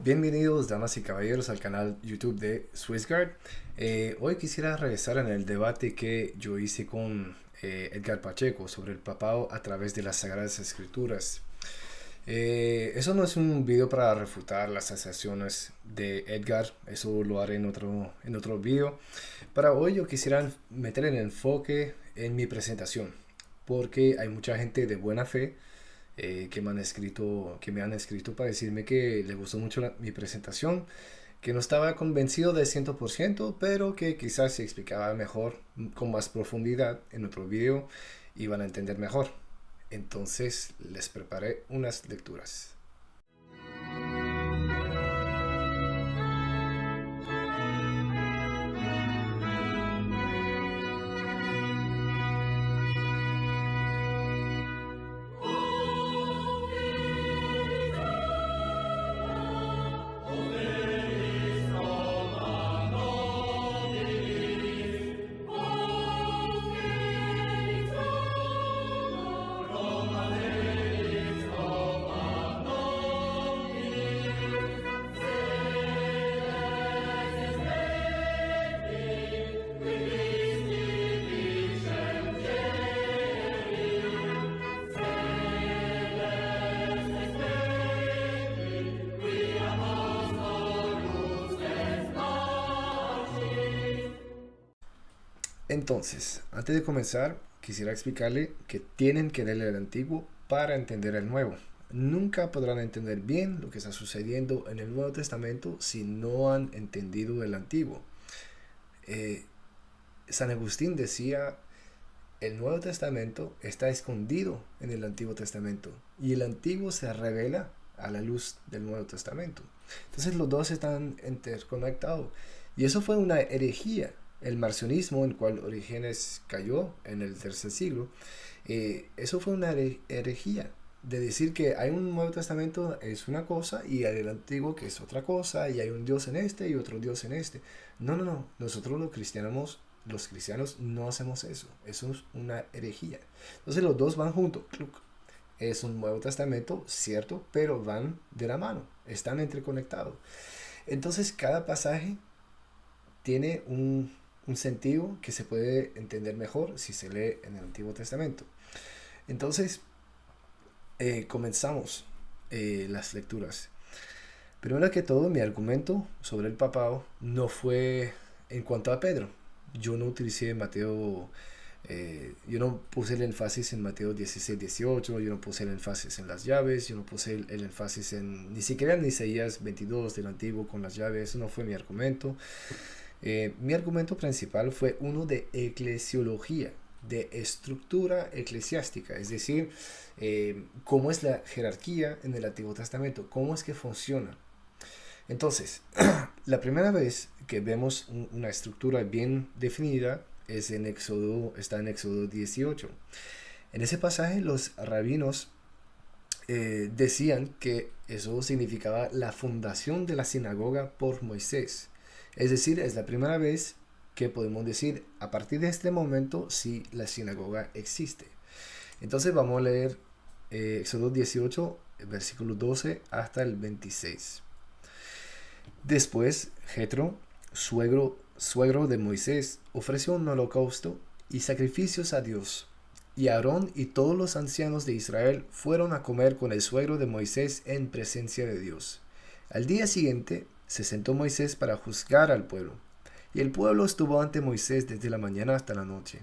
Bienvenidos, damas y caballeros, al canal YouTube de SwissGuard. Hoy quisiera regresar en el debate que yo hice con Edgar Pacheco sobre el papado a través de las Sagradas Escrituras. Eso no es un video para refutar las asserciones de Edgar, eso lo haré en otro video. Para hoy yo quisiera meter el enfoque en mi presentación, porque hay mucha gente de buena fe que me han escrito para decirme que le gustó mucho mi presentación, que no estaba convencido de 100%, pero que quizás si explicaba mejor, con más profundidad en otro video, iban a entender mejor. Entonces les preparé unas lecturas. Entonces, antes de comenzar, quisiera explicarle que tienen que leer el antiguo para entender el nuevo. Nunca podrán entender bien lo que está sucediendo en el Nuevo Testamento si no han entendido el antiguo. Eh, San Agustín decía, el Nuevo Testamento está escondido en el Antiguo Testamento y el Antiguo se revela a la luz del Nuevo Testamento. Entonces los dos están interconectados. Y eso fue una herejía. El marcionismo, en el cual Orígenes cayó en el tercer siglo, eso fue una herejía de decir que hay un Nuevo Testamento es una cosa y hay el Antiguo que es otra cosa y hay un Dios en este y otro Dios en este. No, no, no. Nosotros los cristianos no hacemos eso. Eso es una herejía. Entonces los dos van juntos. Es un Nuevo Testamento, cierto, pero van de la mano. Están interconectados. Entonces cada pasaje tiene un sentido que se puede entender mejor si se lee en el Antiguo Testamento. Entonces, comenzamos las lecturas. Primero que todo, mi argumento sobre el papado no fue en cuanto a Pedro. Yo no utilicé yo no puse el énfasis en Mateo 16, 18, yo no puse el énfasis en las llaves, yo no puse el énfasis ni siquiera en Isaías 22 del Antiguo con las llaves. Eso no fue mi argumento. Mi argumento principal fue uno de eclesiología, de estructura eclesiástica, es decir, cómo es la jerarquía en el Antiguo Testamento, cómo es que funciona. Entonces, la primera vez que vemos una estructura bien definida es está en Éxodo 18. En ese pasaje los rabinos decían que eso significaba la fundación de la sinagoga por Moisés. Es decir, es la primera vez que podemos decir, a partir de este momento, si la sinagoga existe. Entonces vamos a leer Éxodo 18, versículo 12 hasta el 26. Después, Jetro, suegro de Moisés, ofreció un holocausto y sacrificios a Dios. Y Aarón y todos los ancianos de Israel fueron a comer con el suegro de Moisés en presencia de Dios. Al día siguiente, se sentó Moisés para juzgar al pueblo, y el pueblo estuvo ante Moisés desde la mañana hasta la noche.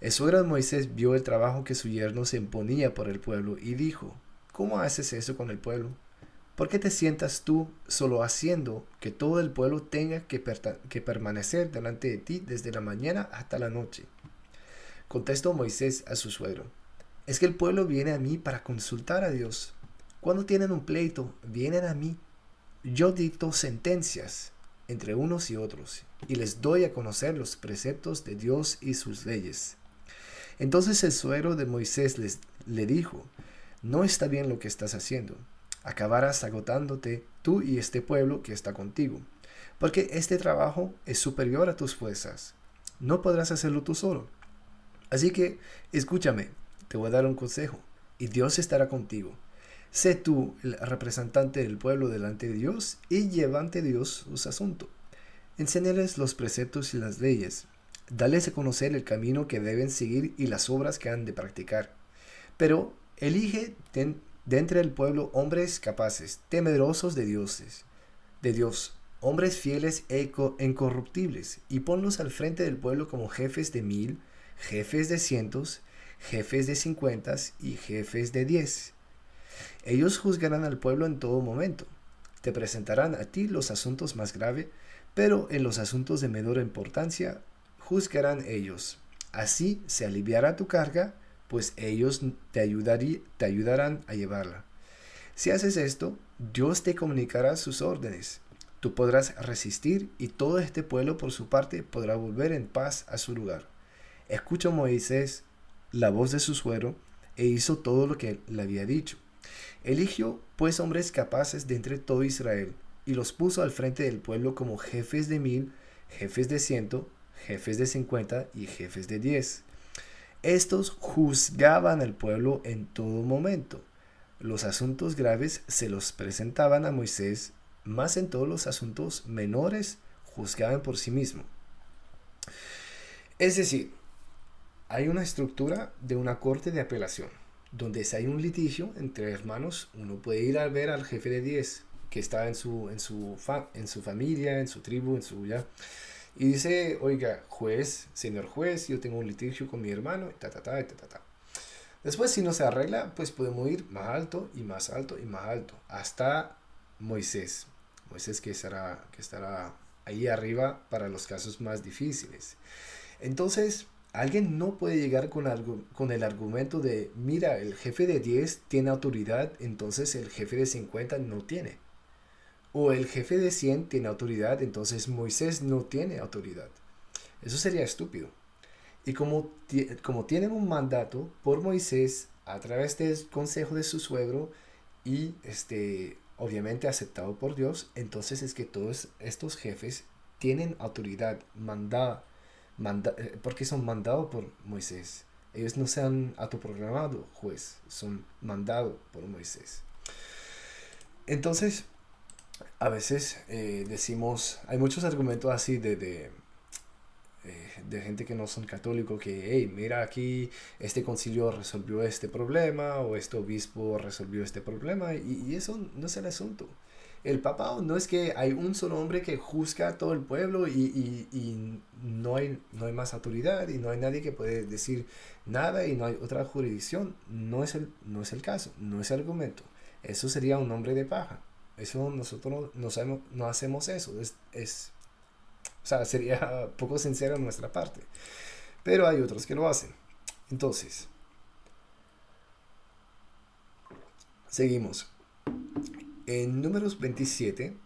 El suegro de Moisés vio el trabajo que su yerno se imponía por el pueblo y dijo, ¿cómo haces eso con el pueblo? ¿Por qué te sientas tú solo haciendo que todo el pueblo tenga que permanecer delante de ti desde la mañana hasta la noche? Contestó Moisés a su suegro, es que el pueblo viene a mí para consultar a Dios. Cuando tienen un pleito, vienen a mí. Yo dicto sentencias entre unos y otros, y les doy a conocer los preceptos de Dios y sus leyes. Entonces el suegro de Moisés le dijo, no está bien lo que estás haciendo. Acabarás agotándote tú y este pueblo que está contigo, porque este trabajo es superior a tus fuerzas. No podrás hacerlo tú solo. Así que, escúchame, te voy a dar un consejo, y Dios estará contigo. Sé tú el representante del pueblo delante de Dios y lleva ante Dios sus asuntos. Enséñales los preceptos y las leyes. Dales a conocer el camino que deben seguir y las obras que han de practicar. Pero elige de entre el pueblo hombres capaces, temerosos de Dios, hombres fieles e incorruptibles, y ponlos al frente del pueblo como jefes de 1000, jefes de cientos, jefes de 50 y jefes de 10. Ellos juzgarán al pueblo en todo momento. Te presentarán a ti los asuntos más graves, pero en los asuntos de menor importancia juzgarán ellos. Así se aliviará tu carga, pues ellos te ayudarán a llevarla. Si haces esto, Dios te comunicará sus órdenes. Tú podrás resistir y todo este pueblo por su parte podrá volver en paz a su lugar. Escuchó Moisés la voz de su suegro e hizo todo lo que le había dicho. Eligió pues hombres capaces de entre todo Israel y los puso al frente del pueblo como jefes de 1000, jefes de 100, jefes de 50 y jefes de 10. Estos juzgaban al pueblo en todo momento. Los asuntos graves se los presentaban a Moisés, más en todos los asuntos menores juzgaban por sí mismos. Es decir, hay una estructura de una corte de apelación, donde si hay un litigio entre hermanos, uno puede ir a ver al jefe de 10 que está en su familia, en su tribu, en su ya. Y dice, oiga, juez, señor juez, yo tengo un litigio con mi hermano, y ta, ta, ta, ta, ta, ta. Después, si no se arregla, pues podemos ir más alto y más alto y más alto, hasta Moisés. Moisés que estará ahí arriba para los casos más difíciles. Entonces, alguien no puede llegar con el argumento de, mira, el jefe de 10 tiene autoridad, entonces el jefe de 50 no tiene. O el jefe de 100 tiene autoridad, entonces Moisés no tiene autoridad. Eso sería estúpido. Y como tienen un mandato por Moisés a través del consejo de su suegro y obviamente aceptado por Dios, entonces es que todos estos jefes tienen autoridad porque son mandados por Moisés. Ellos no se han autoproclamado juez, son mandados por Moisés. Entonces, a veces decimos, hay muchos argumentos así de gente que no son católicos que, hey, mira aquí, este concilio resolvió este problema o este obispo resolvió este problema y eso no es el asunto. El papado no es que hay un solo hombre que juzga a todo el pueblo y no hay más autoridad y no hay nadie que puede decir nada y no hay otra jurisdicción. No es el caso, no es el argumento. Eso sería un hombre de paja. Eso nosotros no hacemos eso. O sea, sería poco sincero en nuestra parte. Pero hay otros que lo hacen. Entonces, seguimos. En Números 27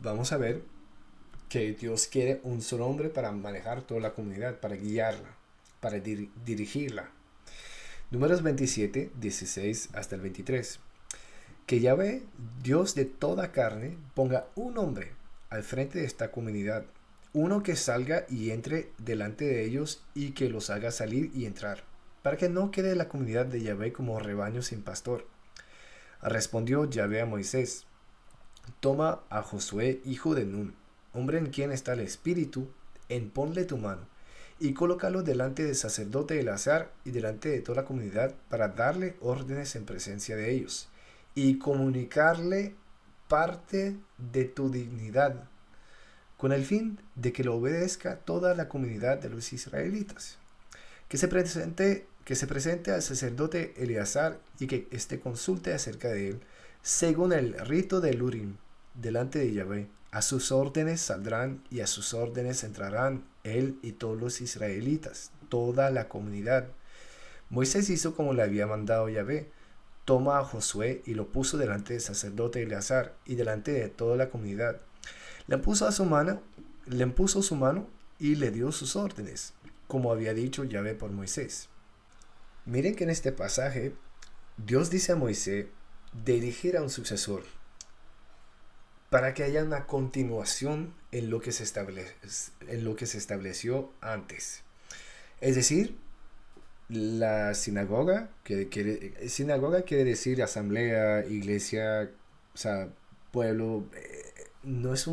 vamos a ver que Dios quiere un solo hombre para manejar toda la comunidad, para guiarla, para dirigirla. Números 27, 16 hasta el 23. Que Yahvé, Dios de toda carne, ponga un hombre al frente de esta comunidad, uno que salga y entre delante de ellos y que los haga salir y entrar, para que no quede la comunidad de Yahvé como rebaño sin pastor. Respondió Yahvé a Moisés: toma a Josué, hijo de Nun, hombre en quien está el espíritu, ponle tu mano, y colócalo delante del sacerdote Eleazar y delante de toda la comunidad para darle órdenes en presencia de ellos, y comunicarle parte de tu dignidad, con el fin de que lo obedezca toda la comunidad de los israelitas. Que se presente al sacerdote Eleazar y que consulte acerca de él, según el rito del Urim, delante de Yahvé. A sus órdenes saldrán y a sus órdenes entrarán él y todos los israelitas, toda la comunidad. Moisés hizo como le había mandado Yahvé. Toma a Josué y lo puso delante del sacerdote Eleazar y delante de toda la comunidad. Le impuso su mano y le dio sus órdenes, como había dicho Yahvé por Moisés. Miren que en este pasaje Dios dice a Moisés de elegir a un sucesor para que haya una continuación en lo que se estableció antes. Es decir, La sinagoga, sinagoga quiere decir asamblea, iglesia, o sea, pueblo. No es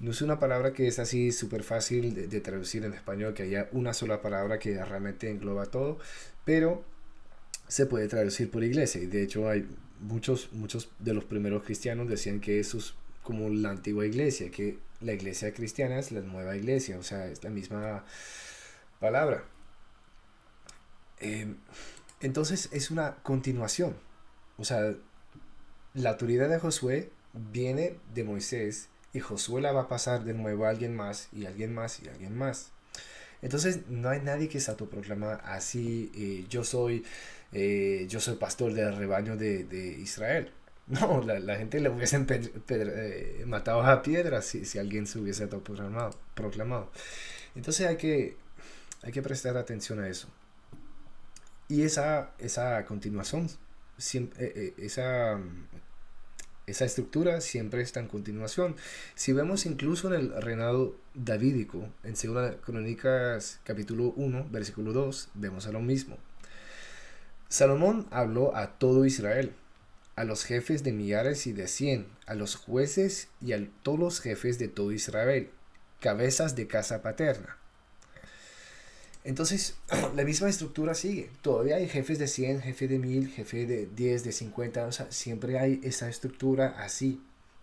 no es una palabra que es así súper fácil de traducir en español, que haya una sola palabra que realmente engloba todo, pero se puede traducir por iglesia. Y de hecho hay muchos de los primeros cristianos decían que eso es como la antigua iglesia, que la iglesia cristiana es la nueva iglesia, o sea, es la misma palabra. Eh, entonces es una continuación. O sea, la autoridad de Josué viene de Moisés y Josué la va a pasar de nuevo a alguien más y alguien más y alguien más. Entonces no hay nadie que se autoproclama así, yo soy pastor del rebaño de Israel. No, la gente le hubiesen matado a piedras si alguien se hubiese autoproclamado. Entonces hay que prestar atención a eso. Y esa continuación, esa estructura siempre está en continuación. Si vemos incluso en el reinado davídico, en 2 Crónicas capítulo 1, versículo 2, vemos a lo mismo. Salomón habló a todo Israel, a los jefes de millares y de 100, a los jueces y a todos los jefes de todo Israel, cabezas de casa paterna. Entonces, la misma estructura sigue. Todavía hay jefes de 100, jefe de 1000, jefe de 10, de 50. O sea, siempre hay esa estructura así,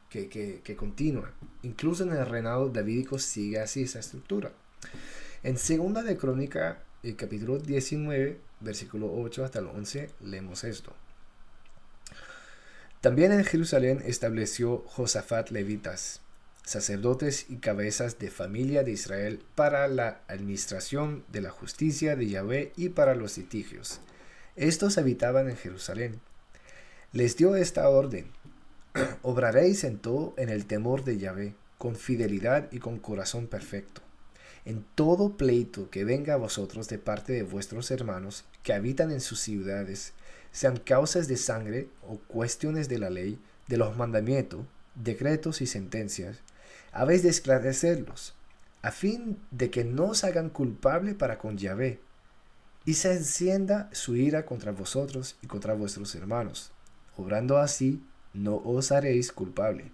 que continúa. Incluso en el reinado davídico sigue así esa estructura. En segunda de Crónica, el capítulo 19, versículo 8 hasta el 11, leemos esto. También en Jerusalén estableció Josafat levitas, sacerdotes y cabezas de familia de Israel para la administración de la justicia de Yahvé y para los litigios. Estos habitaban en Jerusalén. Les dio esta orden: obraréis en todo en el temor de Yahvé, con fidelidad y con corazón perfecto. En todo pleito que venga a vosotros de parte de vuestros hermanos que habitan en sus ciudades, sean causas de sangre o cuestiones de la ley, de los mandamientos, decretos y sentencias, habéis de esclarecerlos, a fin de que no os hagan culpable para con Yahvé, y se encienda su ira contra vosotros y contra vuestros hermanos. Obrando así, no os haréis culpable.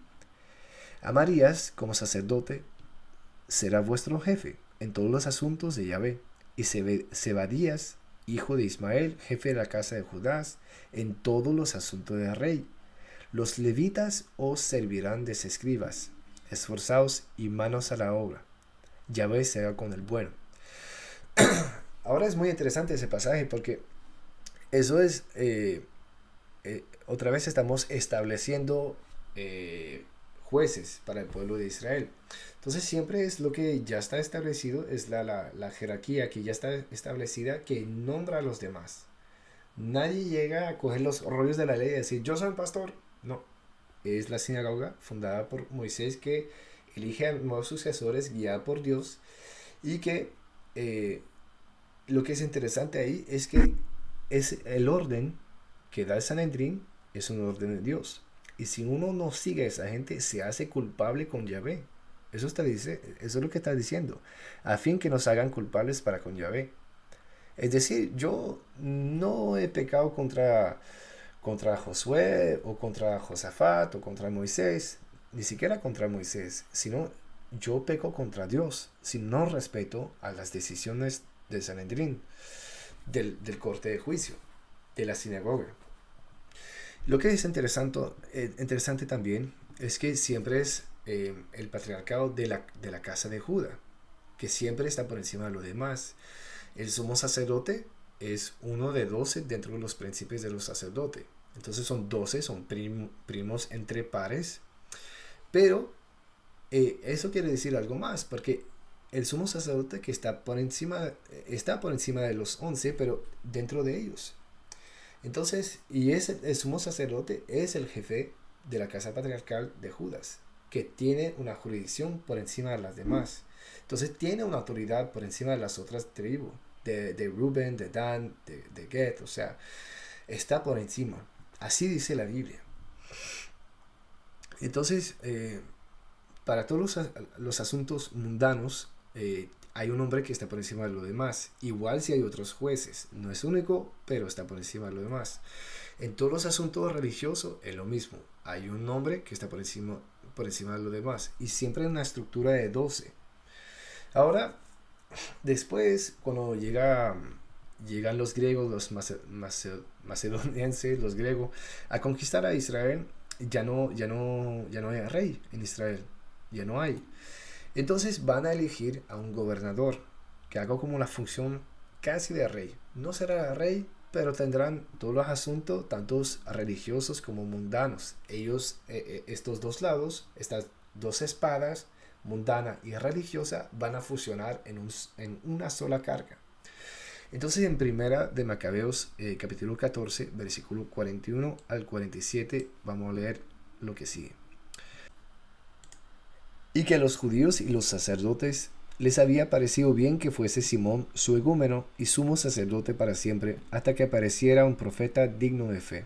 Amarías, como sacerdote, será vuestro jefe en todos los asuntos de Yahvé, y Zebadías, hijo de Ismael, jefe de la casa de Judá, en todos los asuntos del rey. Los levitas os servirán de escribas. Esforzaos y manos a la obra. Yahvé será con el bueno. Ahora es muy interesante ese pasaje porque eso es, otra vez estamos estableciendo jueces para el pueblo de Israel. Entonces siempre es lo que ya está establecido, es la jerarquía que ya está establecida que nombra a los demás. Nadie llega a coger los rollos de la ley y decir, yo soy el pastor. No, es la sinagoga fundada por Moisés que elige a nuevos sucesores guiada por Dios y que lo que es interesante ahí es que es el orden que da el Sanedrín, es un orden de Dios. Y si uno no sigue a esa gente, se hace culpable con Yahvé. Eso es lo que está diciendo, a fin que nos hagan culpables para con Yahvé. Es decir, yo no he pecado contra Josué o contra Josafat o contra Moisés, ni siquiera contra Moisés, sino yo peco contra Dios si no respeto a las decisiones del Sanedrín, del corte de juicio, de la sinagoga. Lo que es interesante también es que siempre es el patriarcado de la casa de Judá, que siempre está por encima de lo demás. El sumo sacerdote es uno de 12 dentro de los príncipes de los sacerdotes. Entonces son 12, son primos entre pares. Pero eso quiere decir algo más, porque el sumo sacerdote que está por encima de los 11, pero dentro de ellos. Entonces, el sumo sacerdote es el jefe de la casa patriarcal de Judas, que tiene una jurisdicción por encima de las demás. Entonces tiene una autoridad por encima de las otras tribus, de Rubén, de Dan, de Gad, o sea, está por encima. Así dice la Biblia. Entonces, para todos los asuntos mundanos, hay un hombre que está por encima de lo demás. Igual si hay otros jueces. No es único, pero está por encima de lo demás. En todos los asuntos religiosos es lo mismo. Hay un hombre que está por encima de lo demás. Y siempre en una estructura de 12. Ahora, después, cuando llegan los griegos, los macedonienses, los griegos, a conquistar a Israel, ya no hay rey en Israel. Ya no hay. Entonces van a elegir a un gobernador que haga como la función casi de rey. No será rey, pero tendrán todos los asuntos, tantos religiosos como mundanos. Ellos, estos dos lados, estas dos espadas, mundana y religiosa, van a fusionar en una sola carga. Entonces en primera de Macabeos, capítulo 14, versículo 41 al 47, vamos a leer lo que sigue. Y que a los judíos y los sacerdotes les había parecido bien que fuese Simón su egúmeno y sumo sacerdote para siempre, hasta que apareciera un profeta digno de fe.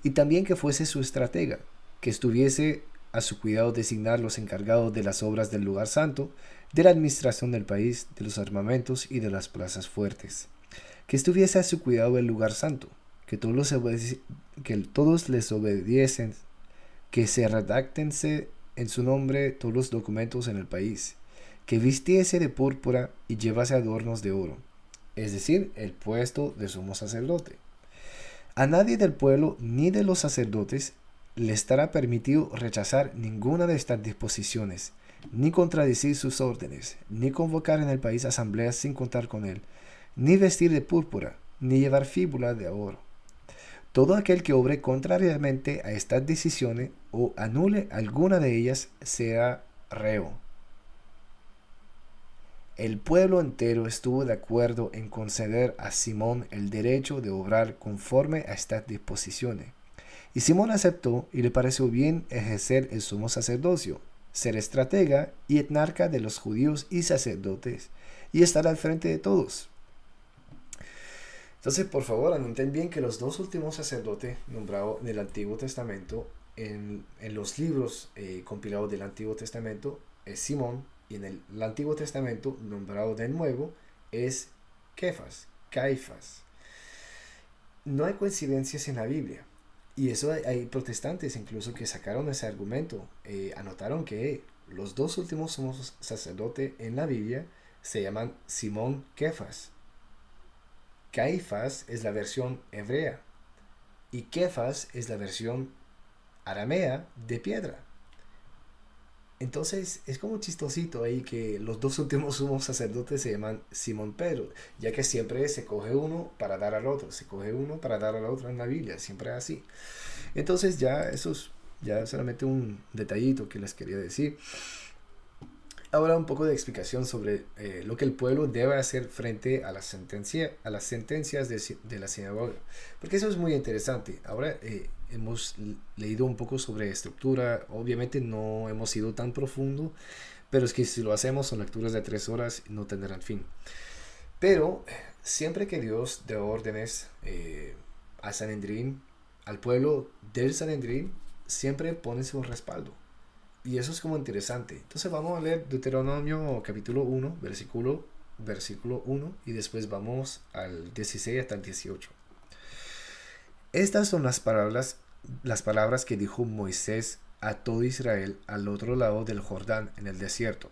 Y también que fuese su estratega, que estuviese a su cuidado designar los encargados de las obras del lugar santo, de la administración del país, de los armamentos y de las plazas fuertes. Que estuviese a su cuidado el lugar santo, que todos les obediesen, que se redactense en su nombre todos los documentos en el país, que vistiese de púrpura y llevase adornos de oro, es decir, el puesto de sumo sacerdote. A nadie del pueblo ni de los sacerdotes le estará permitido rechazar ninguna de estas disposiciones, ni contradecir sus órdenes, ni convocar en el país asambleas sin contar con él, ni vestir de púrpura, ni llevar fíbula de oro. Todo aquel que obre contrariamente a estas decisiones o anule alguna de ellas será reo. El pueblo entero estuvo de acuerdo en conceder a Simón el derecho de obrar conforme a estas disposiciones. Y Simón aceptó y le pareció bien ejercer el sumo sacerdocio, ser estratega y etnarca de los judíos y sacerdotes, y estar al frente de todos. Entonces, por favor, anoten bien que los dos últimos sacerdotes nombrados en el Antiguo Testamento, en los libros compilados del Antiguo Testamento, es Simón, y en el Antiguo Testamento, nombrado de nuevo, es Caifás. No hay coincidencias en la Biblia. Y eso hay protestantes incluso que sacaron ese argumento. Anotaron que los dos últimos sumos sacerdotes en la Biblia se llaman Simón Kefas. Caifás es la versión hebrea y Kefas es la versión aramea de piedra. Entonces es como chistosito ahí que los dos últimos sumos sacerdotes se llaman Simón Pedro, ya que siempre se coge uno para dar al otro, se coge uno para dar al otro en la Biblia, siempre es así. Entonces ya eso es ya solamente un detallito que les quería decir. Ahora un poco de explicación sobre lo que el pueblo debe hacer frente a las sentencias de la sinagoga. Porque eso es muy interesante. Ahora hemos leído un poco sobre estructura. Obviamente no hemos ido tan profundo. Pero es que si lo hacemos son lecturas de 3 horas y no tendrán fin. Pero siempre que Dios dé órdenes al Sanedrín, al pueblo del Sanedrín, siempre pone su respaldo. Y eso es como interesante. Entonces vamos a leer Deuteronomio capítulo 1, versículo 1, y después vamos al 16 hasta el 18. Estas son las palabras que dijo Moisés a todo Israel al otro lado del Jordán en el desierto.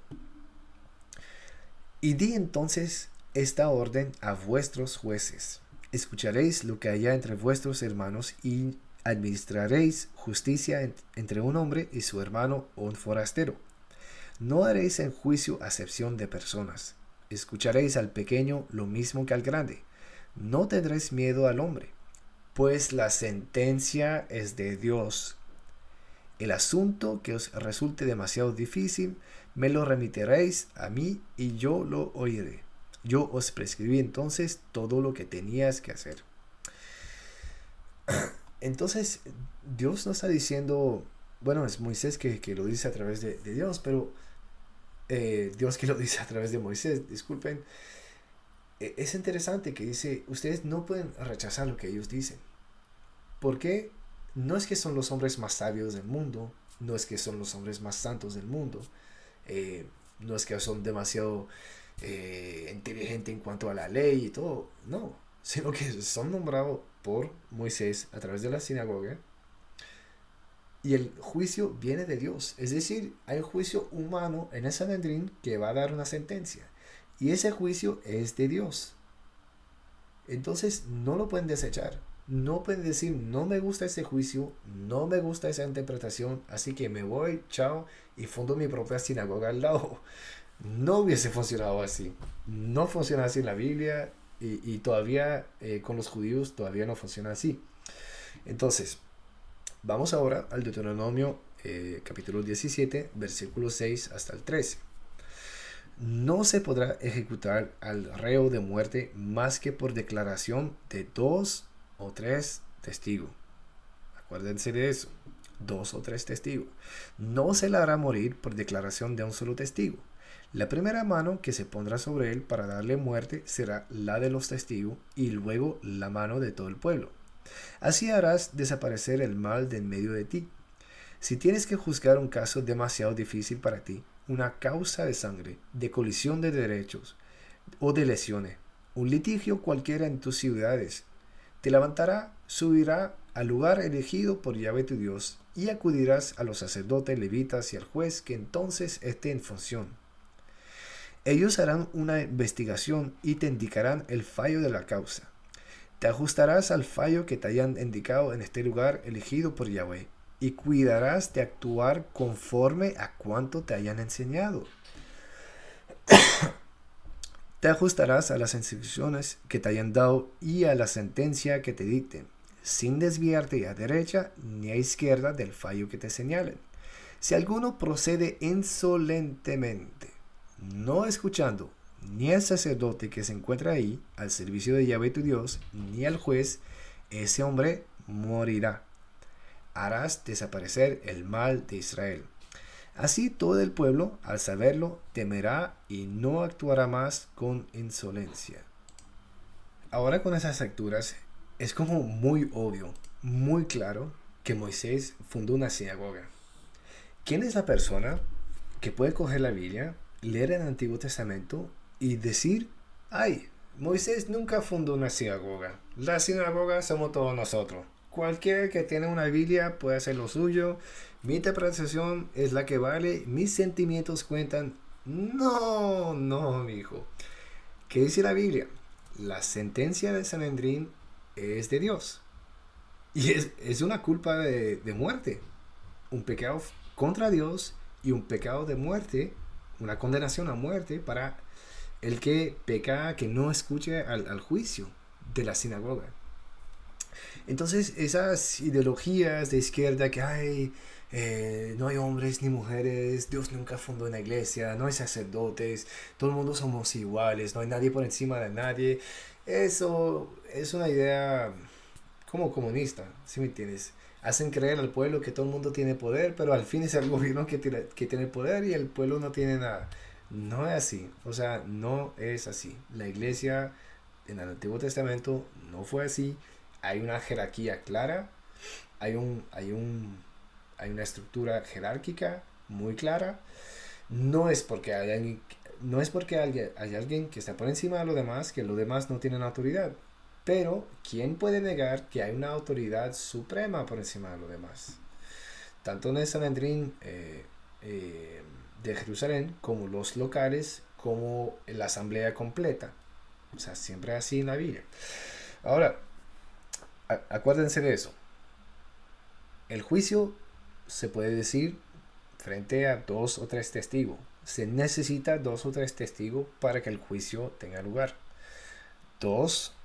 Y di entonces esta orden a vuestros jueces. Escucharéis lo que haya entre vuestros hermanos y administraréis justicia entre un hombre y su hermano o un forastero. No haréis en juicio acepción de personas. Escucharéis al pequeño lo mismo que al grande. No tendréis miedo al hombre, pues la sentencia es de Dios. El asunto que os resulte demasiado difícil, me lo remitiréis a mí y yo lo oiré. Yo os prescribí entonces todo lo que tenías que hacer. Entonces, Dios no está diciendo, bueno, es Moisés que lo dice a través de Dios, pero Dios que lo dice a través de Moisés, disculpen. Es interesante que dice, ustedes no pueden rechazar lo que ellos dicen. Porque no es que son los hombres más sabios del mundo, no es que son los hombres más santos del mundo, no es que son demasiado inteligente en cuanto a la ley y todo. No, sino que son nombrados por Moisés a través de la sinagoga. Y el juicio viene de Dios. Es decir, hay un juicio humano en el Sanedrín que va a dar una sentencia. Y ese juicio es de Dios. Entonces no lo pueden desechar. No pueden decir, no me gusta ese juicio, no me gusta esa interpretación, así que me voy, chao, y fundo mi propia sinagoga al lado. No hubiese funcionado así. No funciona así en la Biblia y todavía con los judíos todavía no funciona así. Entonces, vamos ahora al Deuteronomio capítulo 17, versículo 6 hasta el 13. No se podrá ejecutar al reo de muerte más que por declaración de 2 o 3 testigos. Acuérdense de eso. 2 o 3 testigos. No se le hará morir por declaración de un solo testigo. La primera mano que se pondrá sobre él para darle muerte será la de los testigos y luego la mano de todo el pueblo. Así harás desaparecer el mal de en medio de ti. Si tienes que juzgar un caso demasiado difícil para ti, una causa de sangre, de colisión de derechos o de lesiones, un litigio cualquiera en tus ciudades, te levantará, subirá al lugar elegido por Yahvé tu Dios y acudirás a los sacerdotes, levitas y al juez que entonces esté en función. Ellos harán una investigación y te indicarán el fallo de la causa. Te ajustarás al fallo que te hayan indicado en este lugar elegido por Yahvé y cuidarás de actuar conforme a cuanto te hayan enseñado. Te ajustarás a las instrucciones que te hayan dado y a la sentencia que te dicten, sin desviarte a derecha ni a izquierda del fallo que te señalen. Si alguno procede insolentemente, no escuchando ni al sacerdote que se encuentra ahí, al servicio de Yahvé tu Dios, ni al juez, ese hombre morirá. Harás desaparecer el mal de Israel. Así todo el pueblo, al saberlo, temerá y no actuará más con insolencia. Ahora con esas lecturas es como muy obvio, muy claro que Moisés fundó una sinagoga. ¿Quién es la persona que puede coger la Biblia, leer el Antiguo Testamento y decir, ay, Moisés nunca fundó una sinagoga. La sinagoga somos todos nosotros. Cualquiera que tiene una Biblia puede hacer lo suyo. Mi interpretación es la que vale. Mis sentimientos cuentan. No, no, mi hijo. ¿Qué dice la Biblia? La sentencia de Sanedrín es de Dios. Y es una culpa de muerte. Un pecado contra Dios y un pecado de muerte. Una condenación a muerte para el que peca, que no escuche al juicio de la sinagoga. Entonces esas ideologías de izquierda que hay, no hay hombres ni mujeres, Dios nunca fundó una iglesia, no hay sacerdotes, todo el mundo somos iguales, no hay nadie por encima de nadie, eso es una idea como comunista, ¿sí me entiendes? Hacen creer al pueblo que todo el mundo tiene poder, pero al fin es el gobierno que tiene poder y el pueblo no tiene nada. No es así, o sea, no es así. La iglesia en el Antiguo Testamento no fue así. Hay una jerarquía clara, hay una estructura jerárquica muy clara. No es porque hay alguien que está por encima de los demás, que los demás no tienen autoridad. Pero, ¿quién puede negar que hay una autoridad suprema por encima de los demás? Tanto en el Sanedrín de Jerusalén, como los locales, como en la asamblea completa. O sea, siempre así en la Biblia. Ahora, acuérdense de eso. El juicio se puede decir frente a 2 o 3 testigos. Se necesita 2 o 3 testigos para que el juicio tenga lugar. 2,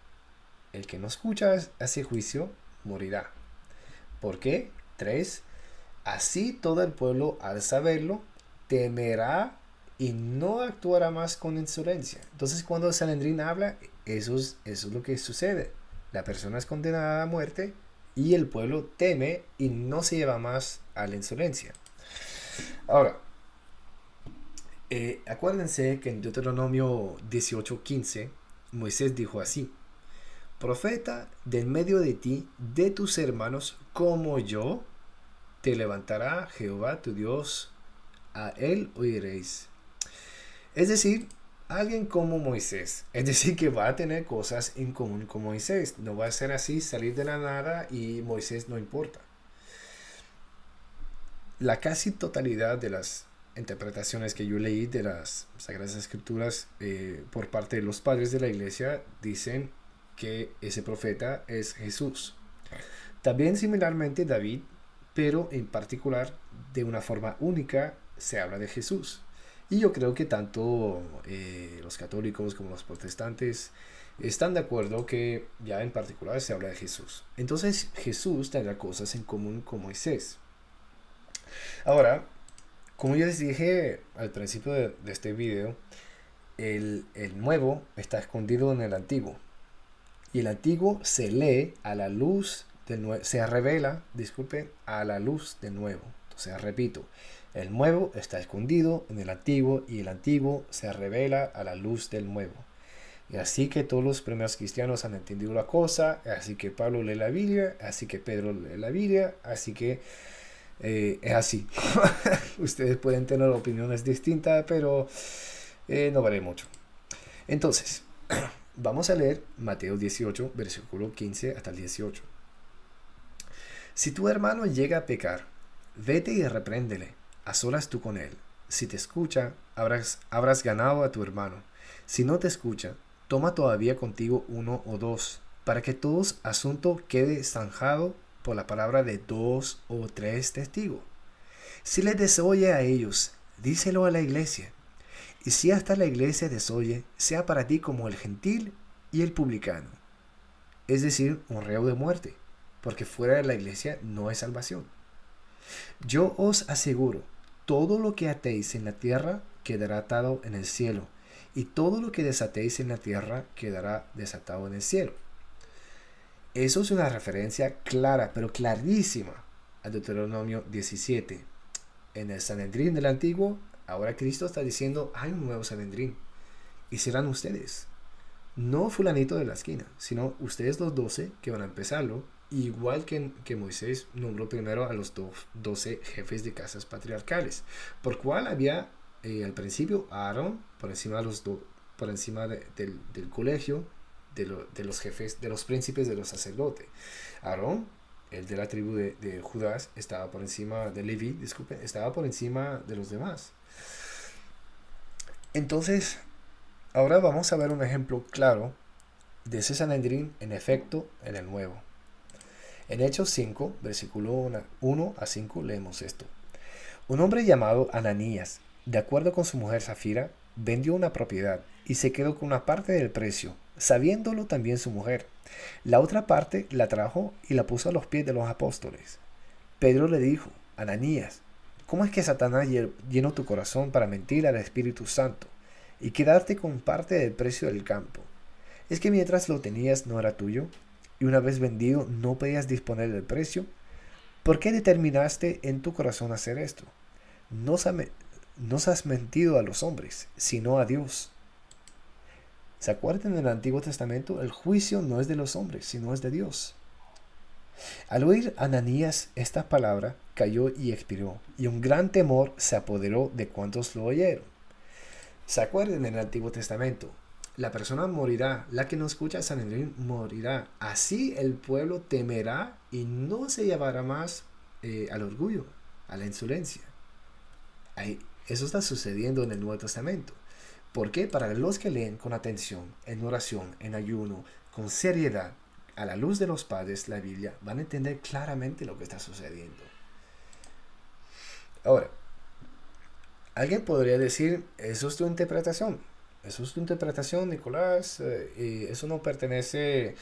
el que no escucha ese juicio morirá. ¿Por qué? 3, así todo el pueblo al saberlo temerá y no actuará más con insolencia. Entonces cuando el Sanedrín habla, eso es lo que sucede. La persona es condenada a muerte y el pueblo teme y no se lleva más a la insolencia. Ahora, acuérdense que en Deuteronomio 18:15 Moisés dijo así: profeta de en medio de ti, de tus hermanos, como yo, te levantará Jehová tu Dios, a él oiréis. Es decir, alguien como Moisés. Es decir, que va a tener cosas en común con Moisés. No va a ser así, salir de la nada y Moisés no importa. La casi totalidad de las interpretaciones que yo leí de las Sagradas Escrituras por parte de los padres de la iglesia dicen que ese profeta es Jesús. También similarmente David, pero en particular de una forma única se habla de Jesús. Y yo creo que tanto los católicos como los protestantes están de acuerdo que ya en particular se habla de Jesús. Entonces Jesús tendrá cosas en común con Moisés. Ahora, como yo les dije al principio de este video, el nuevo está escondido en el antiguo. Y el antiguo se lee a la luz del nuevo, se revela, disculpen, a la luz del nuevo. Entonces, repito, el nuevo está escondido en el antiguo y el antiguo se revela a la luz del nuevo. Y así que todos los primeros cristianos han entendido la cosa, así que Pablo lee la Biblia, así que Pedro lee la Biblia, así que es así. Ustedes pueden tener opiniones distintas, pero no vale mucho. Entonces, vamos a leer Mateo 18, versículo 15 hasta el 18. Si tu hermano llega a pecar, vete y repréndele, a solas tú con él. Si te escucha, habrás ganado a tu hermano. Si no te escucha, toma todavía contigo uno o dos, para que todo asunto quede zanjado por la palabra de 2 o 3 testigos. Si les desoye a ellos, díselo a la iglesia. Y si hasta la iglesia desoye, sea para ti como el gentil y el publicano, es decir, un reo de muerte, porque fuera de la iglesia no hay salvación. Yo os aseguro, todo lo que atéis en la tierra quedará atado en el cielo, y todo lo que desatéis en la tierra quedará desatado en el cielo. Eso es una referencia clara, pero clarísima, a Deuteronomio 17. En el Sanedrín del Antiguo, ahora Cristo está diciendo, hay un nuevo Sanedrín, y serán ustedes. No fulanito de la esquina, sino ustedes los 12 que van a empezarlo, igual que Moisés nombró primero a los 12 jefes de casas patriarcales, por cual había al principio a Aarón por encima, por encima del colegio, de los jefes, de los príncipes de los sacerdotes. Aarón, el de la tribu de Judá, estaba por encima de Leví, disculpen, estaba por encima de los demás. Entonces, ahora vamos a ver un ejemplo claro de ese Sanedrín en efecto en el Nuevo. En Hechos 5, versículo 1 a 5, leemos esto. Un hombre llamado Ananías, de acuerdo con su mujer Zafira, vendió una propiedad y se quedó con una parte del precio, sabiéndolo también su mujer. La otra parte la trajo y la puso a los pies de los apóstoles. Pedro le dijo, Ananías, ¿cómo es que Satanás llenó tu corazón para mentir al Espíritu Santo y quedarte con parte del precio del campo? ¿Es que mientras lo tenías no era tuyo? Y una vez vendido no podías disponer del precio. ¿Por qué determinaste en tu corazón hacer esto? No has mentido a los hombres, sino a Dios. ¿Se acuerdan en el Antiguo Testamento? El juicio no es de los hombres, sino es de Dios. Al oír Ananías esta palabra, cayó y expiró, y un gran temor se apoderó de cuantos lo oyeron. ¿Se acuerdan en el Antiguo Testamento? La persona morirá, la que no escucha a Sanedrín morirá. Así el pueblo temerá y no se llevará más al orgullo, a la insolencia. Eso está sucediendo en el Nuevo Testamento. ¿Por qué? Para los que leen con atención, en oración, en ayuno, con seriedad, a la luz de los padres, la Biblia, van a entender claramente lo que está sucediendo. Ahora, alguien podría decir, eso es tu interpretación. Eso es tu interpretación, Nicolás. Eso no pertenece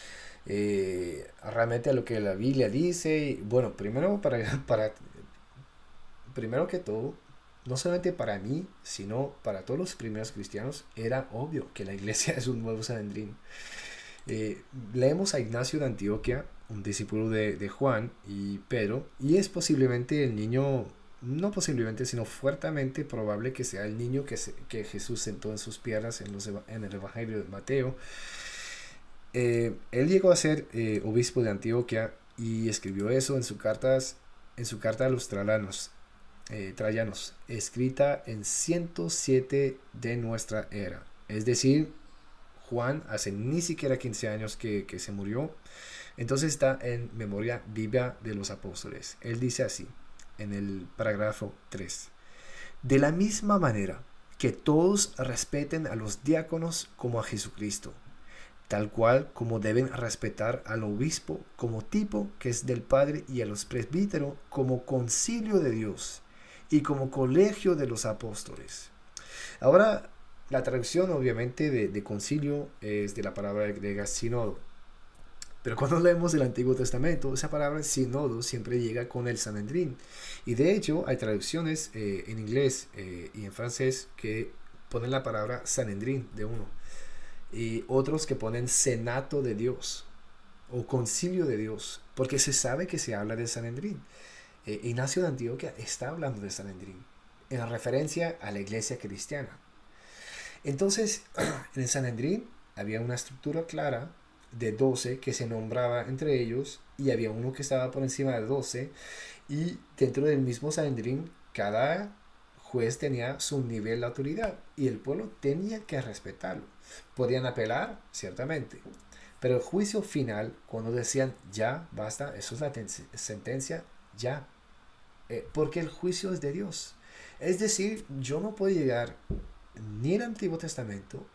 realmente a lo que la Biblia dice. Y, bueno, primero que todo, no solamente para mí, sino para todos los primeros cristianos, era obvio que la iglesia es un nuevo Sanedrín. Leemos a Ignacio de Antioquía, un discípulo de Juan y Pedro, y es posiblemente el niño, no posiblemente, sino fuertemente probable que sea el niño que Jesús sentó en sus piernas en el Evangelio de Mateo. Él llegó a ser obispo de Antioquía y escribió eso en su carta a los Trayanos, escrita en 107 de nuestra era. Es decir, Juan hace ni siquiera 15 años que se murió. Entonces está en memoria viva de los apóstoles. Él dice así, en el parágrafo 3. De la misma manera que todos respeten a los diáconos como a Jesucristo, tal cual como deben respetar al obispo como tipo que es del Padre y a los presbíteros como concilio de Dios y como colegio de los apóstoles. Ahora, la traducción obviamente de concilio es de la palabra griega sínodo. Pero cuando leemos el Antiguo Testamento, esa palabra sínodo siempre llega con el Sanedrín. Y de hecho hay traducciones en inglés y en francés que ponen la palabra Sanedrín de uno. Y otros que ponen Senato de Dios o Concilio de Dios, porque se sabe que se habla del Sanedrín. Ignacio de Antioquía está hablando del Sanedrín en referencia a la iglesia cristiana. Entonces, en el Sanedrín había una estructura clara de 12 que se nombraba entre ellos y había uno que estaba por encima de 12 y dentro del mismo Sanedrín cada juez tenía su nivel de autoridad y el pueblo tenía que respetarlo. Podían apelar, ciertamente, pero el juicio final, cuando decían ya, basta, eso es la sentencia, ya, porque el juicio es de Dios. Es decir, yo no puedo llegar ni en el Antiguo Testamento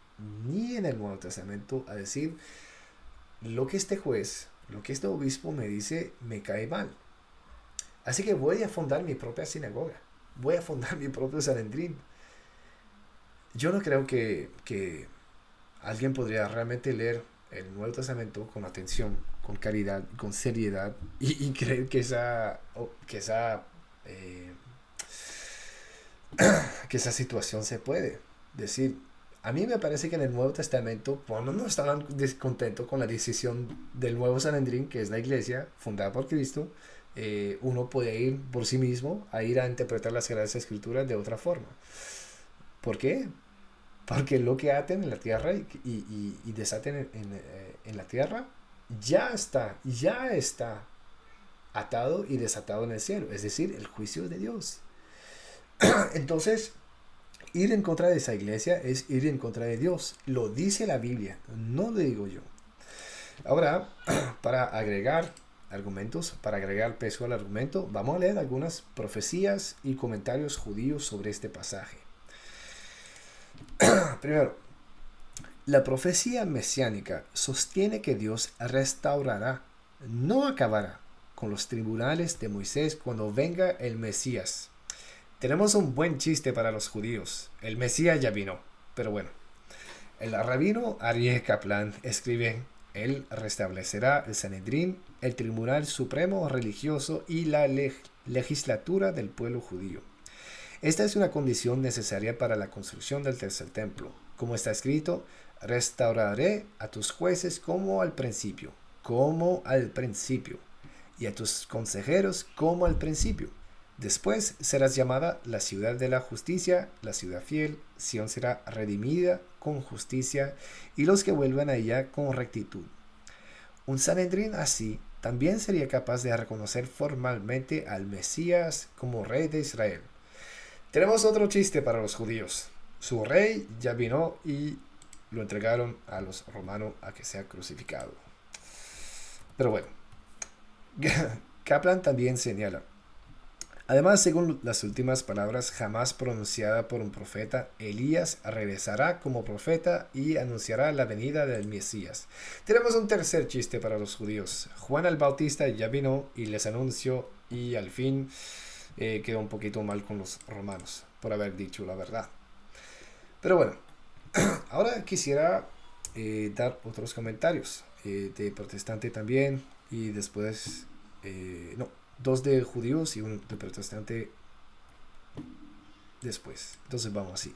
ni en el Nuevo Testamento a decir lo que este juez, lo que este obispo me dice me cae mal. Así que voy a fundar mi propia sinagoga, voy a fundar mi propio Sanedrín. Yo no creo que alguien podría realmente leer el Nuevo Testamento con atención, con caridad, con seriedad y creer que eh, que esa situación se puede decir. A mí me parece que en el Nuevo Testamento, cuando no estaban descontentos con la decisión del nuevo Sanedrín, que es la iglesia fundada por Cristo, uno puede ir por sí mismo a ir a interpretar las Sagradas Escrituras de otra forma. ¿Por qué? Porque lo que aten en la tierra y desaten en la tierra ya está atado y desatado en el cielo. Es decir, el juicio de Dios. Entonces, ir en contra de esa iglesia es ir en contra de Dios. Lo dice la Biblia, no lo digo yo. Ahora, para agregar argumentos, para agregar peso al argumento, vamos a leer algunas profecías y comentarios judíos sobre este pasaje. Primero, la profecía mesiánica sostiene que Dios restaurará, no acabará, con los tribunales de Moisés cuando venga el Mesías. Tenemos un buen chiste para los judíos. El Mesías ya vino. Pero bueno, el rabino Aryeh Kaplan escribe: Él restablecerá el Sanedrín, el tribunal supremo religioso y la legislatura del pueblo judío. Esta es una condición necesaria para la construcción del tercer templo. Como está escrito, restauraré a tus jueces como al principio, y a tus consejeros como al principio. Después serás llamada la ciudad de la justicia, la ciudad fiel. Sión será redimida con justicia y los que vuelvan a ella con rectitud. Un Sanedrín así también sería capaz de reconocer formalmente al Mesías como rey de Israel. Tenemos otro chiste para los judíos. Su rey ya vino y lo entregaron a los romanos a que sea crucificado. Pero bueno, Kaplan también señala: además, según las últimas palabras jamás pronunciadas por un profeta, Elías regresará como profeta y anunciará la venida del Mesías. Tenemos un tercer chiste para los judíos. Juan el Bautista ya vino y les anunció y al fin quedó un poquito mal con los romanos por haber dicho la verdad. Pero bueno, ahora quisiera dar otros comentarios de protestante también y después, dos de judíos y un de protestante después. Entonces vamos así.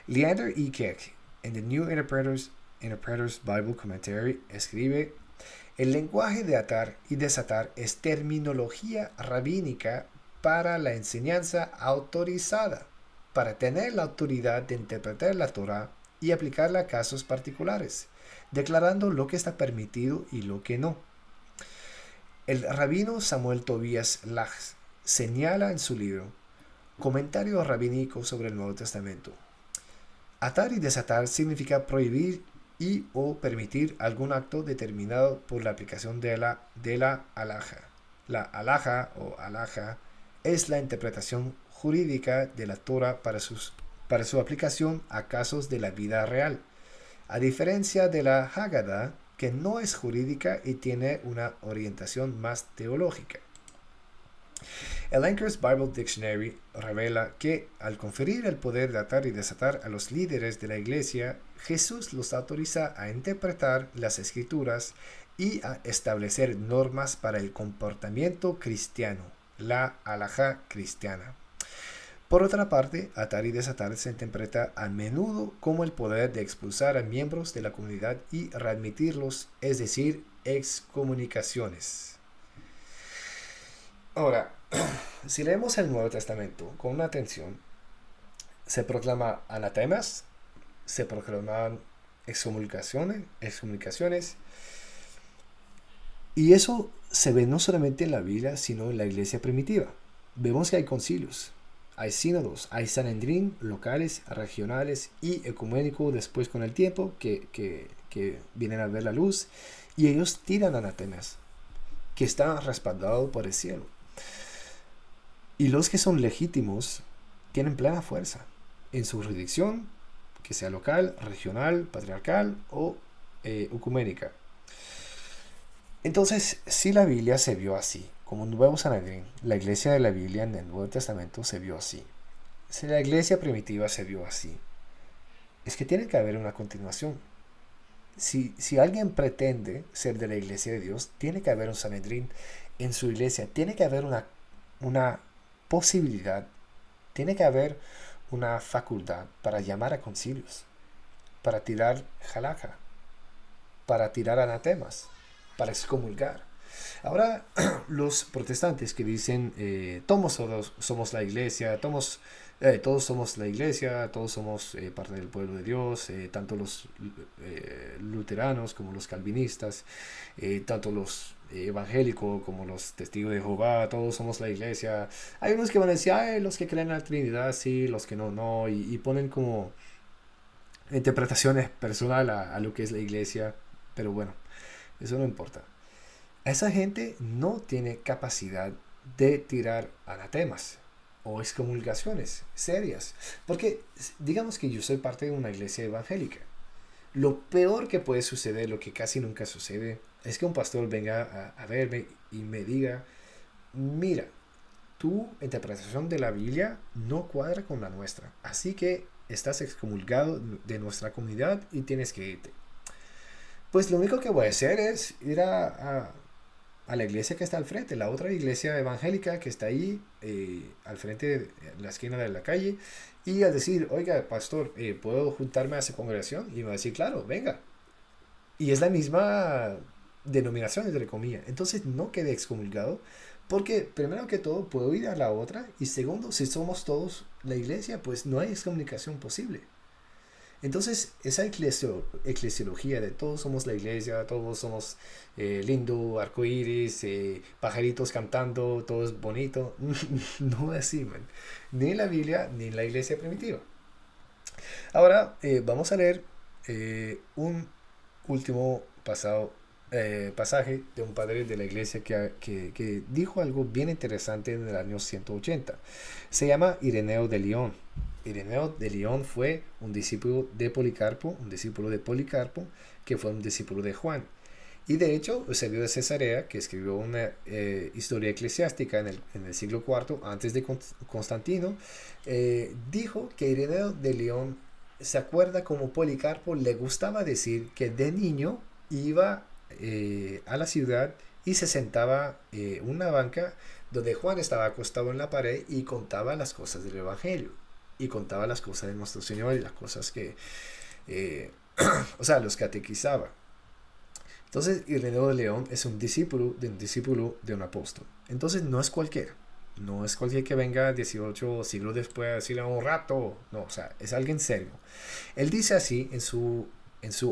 Leander E. Keck, en The New Interpreter's Bible Commentary, escribe: el lenguaje de atar y desatar es terminología rabínica para la enseñanza autorizada, para tener la autoridad de interpretar la Torah y aplicarla a casos particulares, declarando lo que está permitido y lo que no. El rabino Samuel Tobias Lach señala en su libro Comentario rabínico sobre el Nuevo Testamento Atar y desatar significa prohibir y o permitir algún acto determinado por la aplicación de la alhaja. La alhaja o alhaja es la interpretación jurídica de la Torah para su aplicación a casos de la vida real, a diferencia de la Haggadah, que no es jurídica y tiene una orientación más teológica. El Anchor's Bible Dictionary revela que al conferir el poder de atar y desatar a los líderes de la iglesia, Jesús los autoriza a interpretar las escrituras y a establecer normas para el comportamiento cristiano, la halajá cristiana. Por otra parte, atar y desatar se interpreta a menudo como el poder de expulsar a miembros de la comunidad y readmitirlos, es decir, excomunicaciones. Ahora, si leemos el Nuevo Testamento con atención, se proclama anatemas, se proclaman excomunicaciones, y eso se ve no solamente en la Biblia, sino en la iglesia primitiva. Vemos que hay concilios, hay sínodos, hay sanedrín locales, regionales y ecuménicos después con el tiempo que vienen a ver la luz, y ellos tiran anatemas que están respaldados por el cielo. Y los que son legítimos tienen plena fuerza en su jurisdicción, que sea local, regional, patriarcal o ecuménica. Entonces, si la Biblia se vio así, como un nuevo Sanedrín, la iglesia de la Biblia en el Nuevo Testamento se vio así, si la iglesia primitiva se vio así, es que tiene que haber una continuación. Si alguien pretende ser de la iglesia de Dios, tiene que haber un Sanedrín en su iglesia, tiene que haber una posibilidad, tiene que haber una facultad para llamar a concilios, para tirar halakha, para tirar anatemas, para excomulgar. Ahora, los protestantes que dicen todos somos la iglesia, todos somos la iglesia, todos somos parte del pueblo de Dios, tanto los luteranos como los calvinistas, tanto los evangélicos como los testigos de Jehová, todos somos la iglesia. Hay unos que van a decir, los que creen en la Trinidad, sí, los que no, y ponen como interpretaciones personales a lo que es la iglesia, pero bueno, eso no importa. Esa gente no tiene capacidad de tirar anatemas o excomulgaciones serias, porque digamos que yo soy parte de una iglesia evangélica. Lo peor que puede suceder, lo que casi nunca sucede, es que un pastor venga a verme y me diga, mira, tu interpretación de la Biblia no cuadra con la nuestra, así que estás excomulgado de nuestra comunidad y tienes que irte. Pues lo único que voy a hacer es ir a la iglesia que está al frente, la otra iglesia evangélica que está ahí al frente de la esquina de la calle, y al decir, oiga, pastor, ¿puedo juntarme a esa congregación? Y me va a decir, claro, venga. Y es la misma denominación, entre comillas. Entonces no quede excomulgado, porque primero que todo puedo ir a la otra, y segundo, si somos todos la iglesia, pues no hay excomunicación posible. Entonces, esa eclesiología de todos somos la iglesia, todos somos lindo, arcoíris, pajaritos cantando, todo es bonito, no es así, man. Ni en la Biblia, ni en la iglesia primitiva. Ahora, vamos a leer un último pasaje de un padre de la iglesia que dijo algo bien interesante en el año 180. Se llama Ireneo de León. Ireneo de León fue un discípulo de Policarpo, que fue un discípulo de Juan. Y de hecho, Eusebio de Cesarea, que escribió una historia eclesiástica en el siglo IV antes de Constantino, dijo que Ireneo de León se acuerda como Policarpo le gustaba decir que de niño iba a la ciudad y se sentaba en una banca donde Juan estaba acostado en la pared y contaba las cosas del Evangelio. Y contaba las cosas de nuestro Señor y las cosas que, los catequizaba. Entonces, Ireneo de León es un discípulo de un apóstol. Entonces, no es cualquiera. No es cualquier que venga 18 siglos después a decirle a un rato. No, es alguien serio. Él dice así en su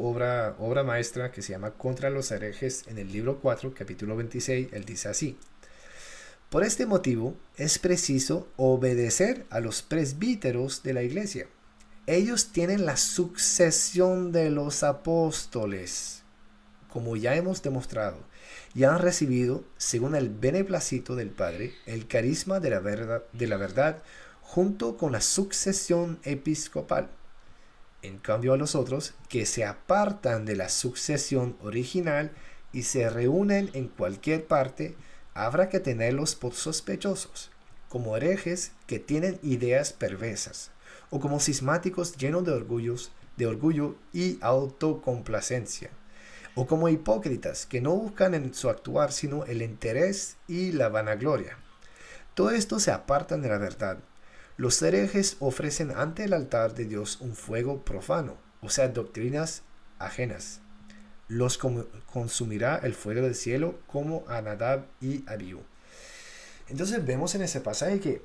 obra maestra que se llama Contra los herejes, en el libro 4, capítulo 26, él dice así. Por este motivo es preciso obedecer a los presbíteros de la iglesia, ellos tienen la sucesión de los apóstoles, como ya hemos demostrado, y han recibido, según el beneplácito del Padre, el carisma de la verdad junto con la sucesión episcopal. En cambio a los otros, que se apartan de la sucesión original y se reúnen en cualquier parte, habrá que tenerlos por sospechosos, como herejes que tienen ideas perversas, o como cismáticos llenos de orgullo y autocomplacencia, o como hipócritas que no buscan en su actuar sino el interés y la vanagloria. Todo esto se apartan de la verdad. Los herejes ofrecen ante el altar de Dios un fuego profano, o sea, doctrinas ajenas. Los consumirá el fuego del cielo como a Nadab y Abiú. Entonces vemos en ese pasaje que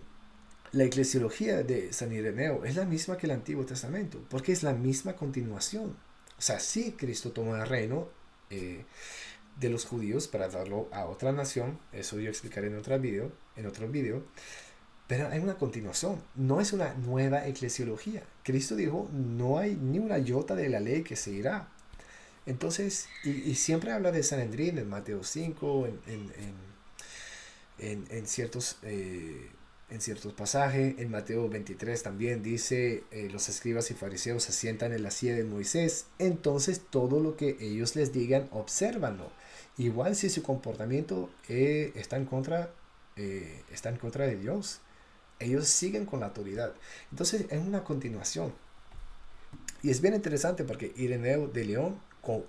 la eclesiología de San Ireneo es la misma que el Antiguo Testamento, porque es la misma continuación. O sea, sí, Cristo tomó el reino de los judíos para darlo a otra nación, eso yo explicaré en otro video, pero hay una continuación, no es una nueva eclesiología. Cristo dijo, no hay ni una iota de la ley que se irá. Entonces, y siempre habla de Sanedrín en Mateo 5, en ciertos pasajes. En Mateo 23 también dice, los escribas y fariseos se sientan en la silla de Moisés, entonces todo lo que ellos les digan, obsérvanlo. Igual si su comportamiento está en contra de Dios, ellos siguen con la autoridad. Entonces es una continuación. Y es bien interesante porque Ireneo de León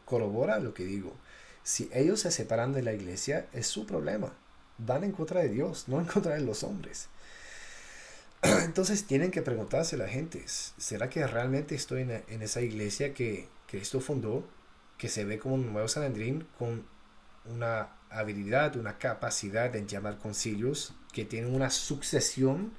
corrobora lo que digo. Si ellos se separan de la iglesia, es su problema. Van en contra de Dios, no en contra de los hombres. Entonces tienen que preguntarse la gente, ¿será que realmente estoy en esa iglesia que Cristo fundó, que se ve como un nuevo Sanedrín, con una habilidad, una capacidad en llamar concilios, que tienen una sucesión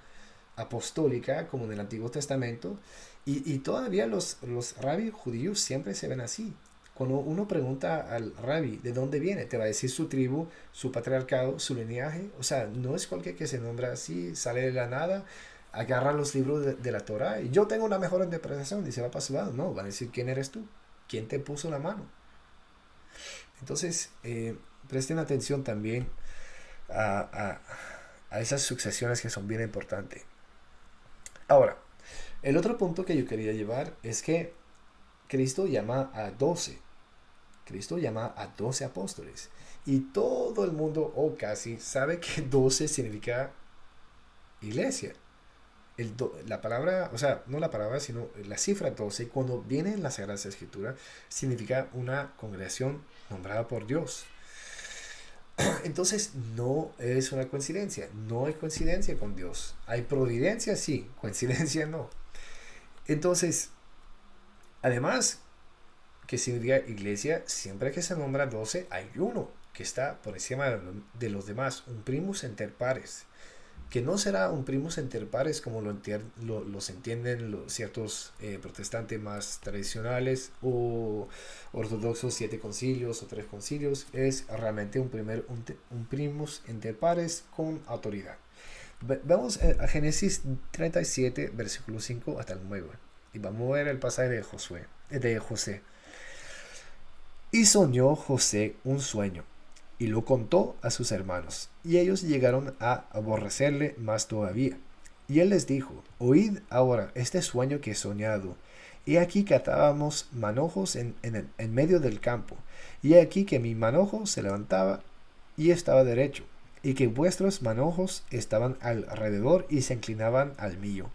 apostólica como en el Antiguo Testamento, y todavía los rabis judíos siempre se ven así? Cuando uno pregunta al rabí de dónde viene, te va a decir su tribu, su patriarcado, su linaje. O sea, no es cualquier que se nombra así, sale de la nada, agarra los libros de la Torah y yo tengo una mejor interpretación y se va para su lado. No, van a decir quién eres tú, quién te puso la mano. Entonces, presten atención también a esas sucesiones que son bien importantes. Ahora, el otro punto que yo quería llevar es que Cristo llama a 12. Cristo llama a 12 apóstoles. Y todo el mundo, o casi, sabe que 12 significa iglesia. La palabra, o sea, no la palabra, sino la cifra 12, cuando viene en la Sagrada Escritura, significa una congregación nombrada por Dios. Entonces, no es una coincidencia. No hay coincidencia con Dios. Hay providencia, sí. Coincidencia, no. Entonces, además, que significa iglesia, siempre que se nombra 12, hay uno que está por encima de los demás, un primus inter pares, que no será un primus inter pares como los entienden ciertos protestantes más tradicionales o ortodoxos, 7 concilios o 3 concilios. Es realmente un primus inter pares con autoridad. Vamos a Génesis 37, versículo 5 hasta el 9, y vamos a ver el pasaje de José. Y soñó José un sueño, y lo contó a sus hermanos, y ellos llegaron a aborrecerle más todavía. Y él les dijo, oíd ahora este sueño que he soñado. He aquí que atábamos manojos en medio del campo, y he aquí que mi manojo se levantaba y estaba derecho, y que vuestros manojos estaban alrededor y se inclinaban al mío.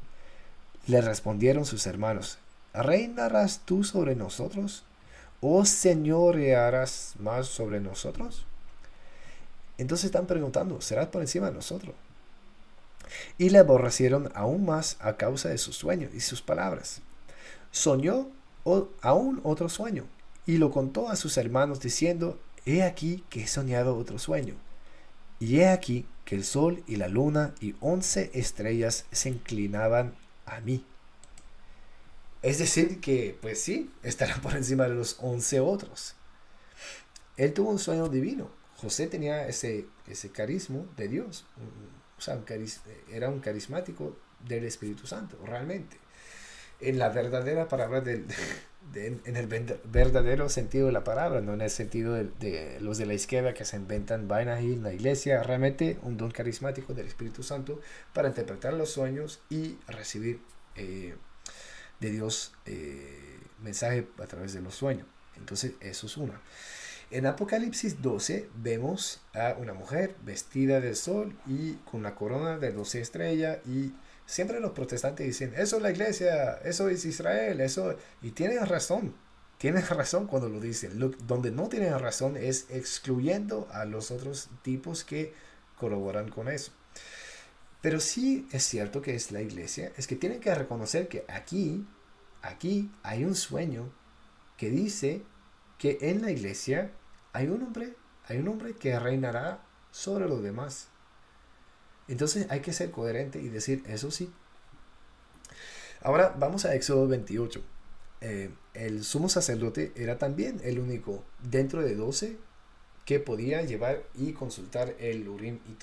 Le respondieron sus hermanos, ¿reinarás tú sobre nosotros? ¿O señorearás más sobre nosotros? Entonces están preguntando, ¿serás por encima de nosotros? Y le aborrecieron aún más a causa de su sueño y sus palabras. Soñó aún otro sueño, y lo contó a sus hermanos diciendo, he aquí que he soñado otro sueño. Y he aquí que el sol y la luna y 11 estrellas se inclinaban a mí. Es decir, que pues sí, estará por encima de los 11 otros. Él tuvo un sueño divino. José tenía ese carisma de Dios. O sea, era un carismático del Espíritu Santo, realmente. en la verdadera palabra en el verdadero sentido de la palabra, no en el sentido de los de la izquierda que se inventan vainas ahí en la iglesia. Realmente un don carismático del Espíritu Santo para interpretar los sueños y recibir de Dios mensaje a través de los sueños. Entonces eso es una. En Apocalipsis 12 vemos a una mujer vestida de sol y con la corona de 12 estrellas, y siempre los protestantes dicen, eso es la iglesia, eso es Israel, eso... Y tienen razón cuando lo dicen. Donde no tienen razón es excluyendo a los otros tipos que colaboran con eso. Pero sí es cierto que es la iglesia, es que tienen que reconocer que aquí hay un sueño que dice que en la iglesia hay un hombre que reinará sobre los demás. Entonces hay que ser coherente y decir, eso sí. Ahora vamos a Éxodo 28. El sumo sacerdote era también el único dentro de 12 que podía llevar y consultar el Urim y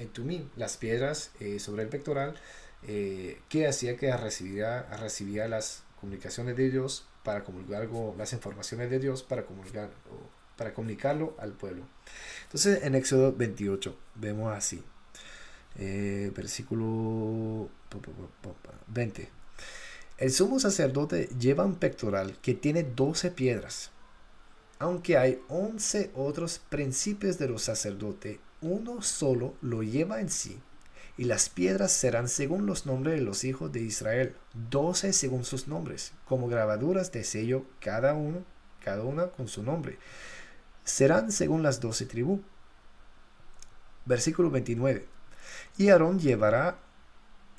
Tumim, las piedras sobre el pectoral, que hacía que recibía las comunicaciones de Dios para comunicar las informaciones de Dios para comunicarlo al pueblo. Entonces en Éxodo 28 vemos así, versículo 20. El sumo sacerdote lleva un pectoral que tiene 12 piedras. Aunque hay 11 otros príncipes de los sacerdotes, uno solo lo lleva en sí, y las piedras serán según los nombres de los hijos de Israel, 12 según sus nombres, como grabaduras de sello, cada una con su nombre. Serán según las 12 tribus. Versículo 29. Y Aarón llevará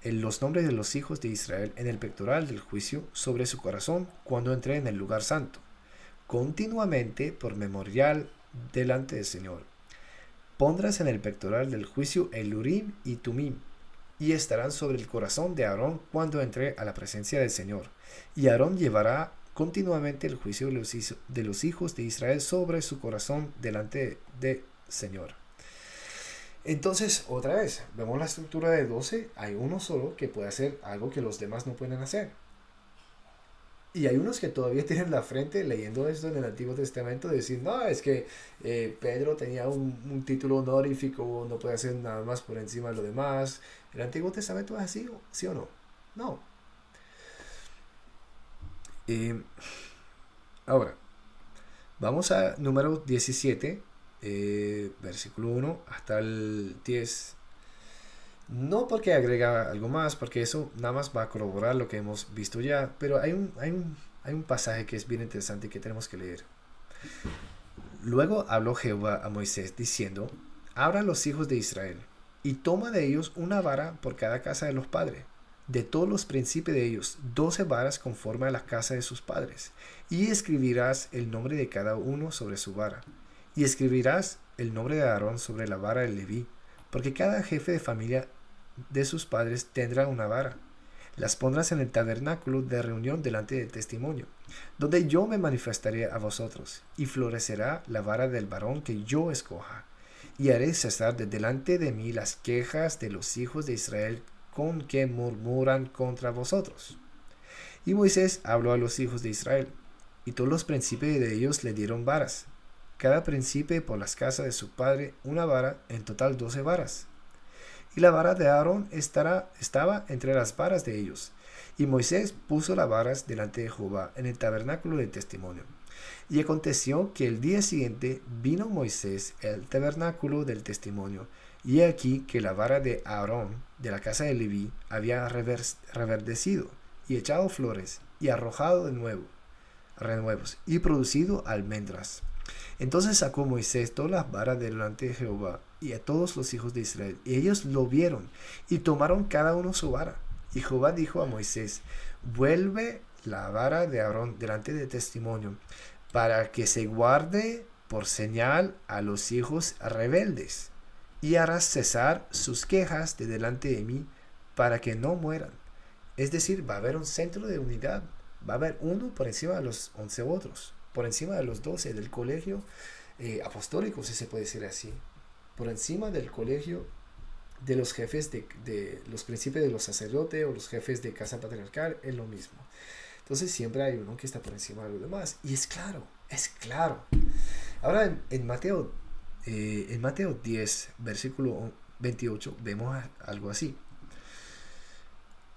los nombres de los hijos de Israel en el pectoral del juicio sobre su corazón cuando entre en el lugar santo, continuamente por memorial delante del Señor. Pondrás en el pectoral del juicio el Urim y Tumim, y estarán sobre el corazón de Aarón cuando entre a la presencia del Señor. Y Aarón llevará continuamente el juicio de los hijos de Israel sobre su corazón delante del Señor. Entonces, otra vez, vemos la estructura de 12. Hay uno solo que puede hacer algo que los demás no pueden hacer. Y hay unos que todavía tienen la frente leyendo esto en el Antiguo Testamento de decir, no, es que Pedro tenía un título honorífico, no puede hacer nada más por encima de lo demás. ¿El Antiguo Testamento es así, sí o no? No. Ahora, vamos a número 17, versículo 1 hasta el 10. No porque agrega algo más, porque eso nada más va a corroborar lo que hemos visto ya, pero hay un pasaje que es bien interesante que tenemos que leer. Luego habló Jehová a Moisés diciendo, habla a los hijos de Israel, y toma de ellos una vara por cada casa de los padres, de todos los príncipes de ellos, 12 varas conforme a la casa de sus padres, y escribirás el nombre de cada uno sobre su vara, y escribirás el nombre de Aarón sobre la vara de Leví, porque cada jefe de familia de sus padres tendrá una vara. Las pondrás en el tabernáculo de reunión delante del testimonio, donde yo me manifestaré a vosotros, y florecerá la vara del varón que yo escoja, y haré cesar de delante de mí las quejas de los hijos de Israel con que murmuran contra vosotros. Y Moisés habló a los hijos de Israel, y todos los príncipes de ellos le dieron varas, cada príncipe por las casas de su padre una vara, en total 12 varas. Y la vara de Aarón estaba entre las varas de ellos. Y Moisés puso las varas delante de Jehová en el tabernáculo del testimonio. Y aconteció que el día siguiente vino Moisés al tabernáculo del testimonio, y he aquí que la vara de Aarón de la casa de Leví había reverdecido, y echado flores, y arrojado renuevos, y producido almendras. Entonces sacó Moisés todas las varas delante de Jehová y a todos los hijos de Israel, y ellos lo vieron, y tomaron cada uno su vara. Y Jehová dijo a Moisés, vuelve la vara de Aarón delante del testimonio, para que se guarde por señal a los hijos rebeldes, y harás cesar sus quejas de delante de mí, para que no mueran. Es decir, va a haber un centro de unidad, va a haber uno por encima de los 11 otros, por encima de los 12 del colegio apostólico, si se puede decir así, por encima del colegio de los jefes de los príncipes de los sacerdotes o los jefes de casa patriarcal, es lo mismo. Entonces siempre hay uno que está por encima de los demás. Y es claro, es claro. Ahora en Mateo 10, versículo 28, vemos algo así.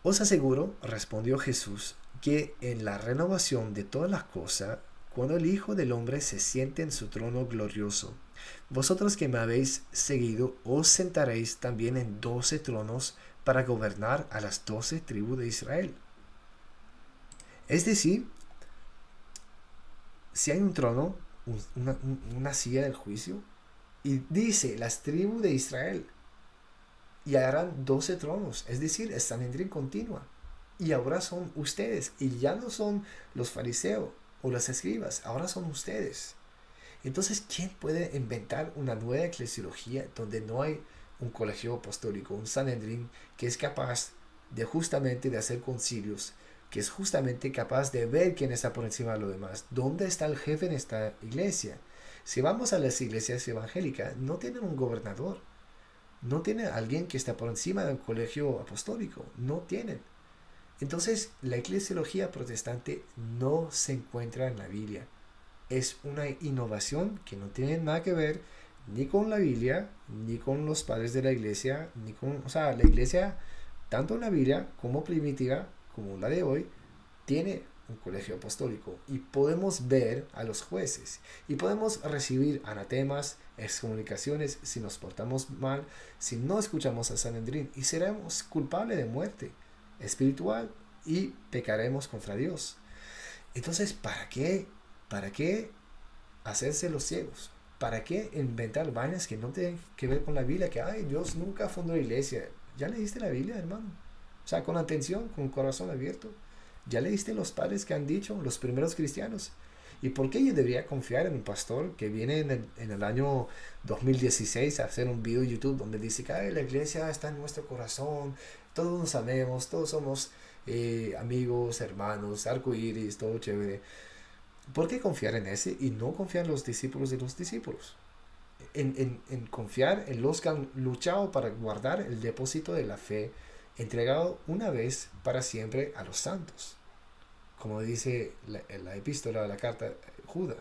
Os aseguro, respondió Jesús, que en la renovación de todas las cosas, cuando el Hijo del Hombre se siente en su trono glorioso, vosotros que me habéis seguido, os sentaréis también en 12 tronos para gobernar a las 12 tribus de Israel. Es decir, si hay un trono, una silla del juicio, y dice las tribus de Israel, y harán 12 tronos, es decir, están en continua. Y ahora son ustedes, y ya no son los fariseos o los escribas, ahora son ustedes. Entonces, ¿quién puede inventar una nueva eclesiología donde no hay un colegio apostólico, un Sanedrín, que es capaz de justamente de hacer concilios, que es justamente capaz de ver quién está por encima de lo demás? ¿Dónde está el jefe en esta iglesia? Si vamos a las iglesias evangélicas, no tienen un gobernador, no tienen alguien que está por encima del colegio apostólico, no tienen. Entonces, la eclesiología protestante no se encuentra en la Biblia. Es una innovación que no tiene nada que ver ni con la Biblia, ni con los padres de la iglesia, ni con, o sea, la iglesia, tanto en la Biblia como primitiva, como la de hoy, tiene un colegio apostólico y podemos ver a los jueces y podemos recibir anatemas, excomunicaciones si nos portamos mal, si no escuchamos a Sanedrín, y seremos culpables de muerte espiritual y pecaremos contra Dios. Entonces, ¿para qué? ¿Para qué hacerse los ciegos? ¿Para qué inventar vainas que no tienen que ver con la Biblia? Que, ay, Dios nunca fundó la iglesia. ¿Ya leíste la Biblia, hermano? O sea, con atención, con corazón abierto. ¿Ya leíste los padres que han dicho, los primeros cristianos? ¿Y por qué yo debería confiar en un pastor que viene en el año 2016 a hacer un video de YouTube donde dice que ay, la iglesia está en nuestro corazón, todos nos sabemos, todos somos amigos, hermanos, arcoíris, todo chévere? ¿Por qué confiar en ese y no confiar en los discípulos de los discípulos? En confiar en los que han luchado para guardar el depósito de la fe entregado una vez para siempre a los santos, como dice la epístola, la carta Judas.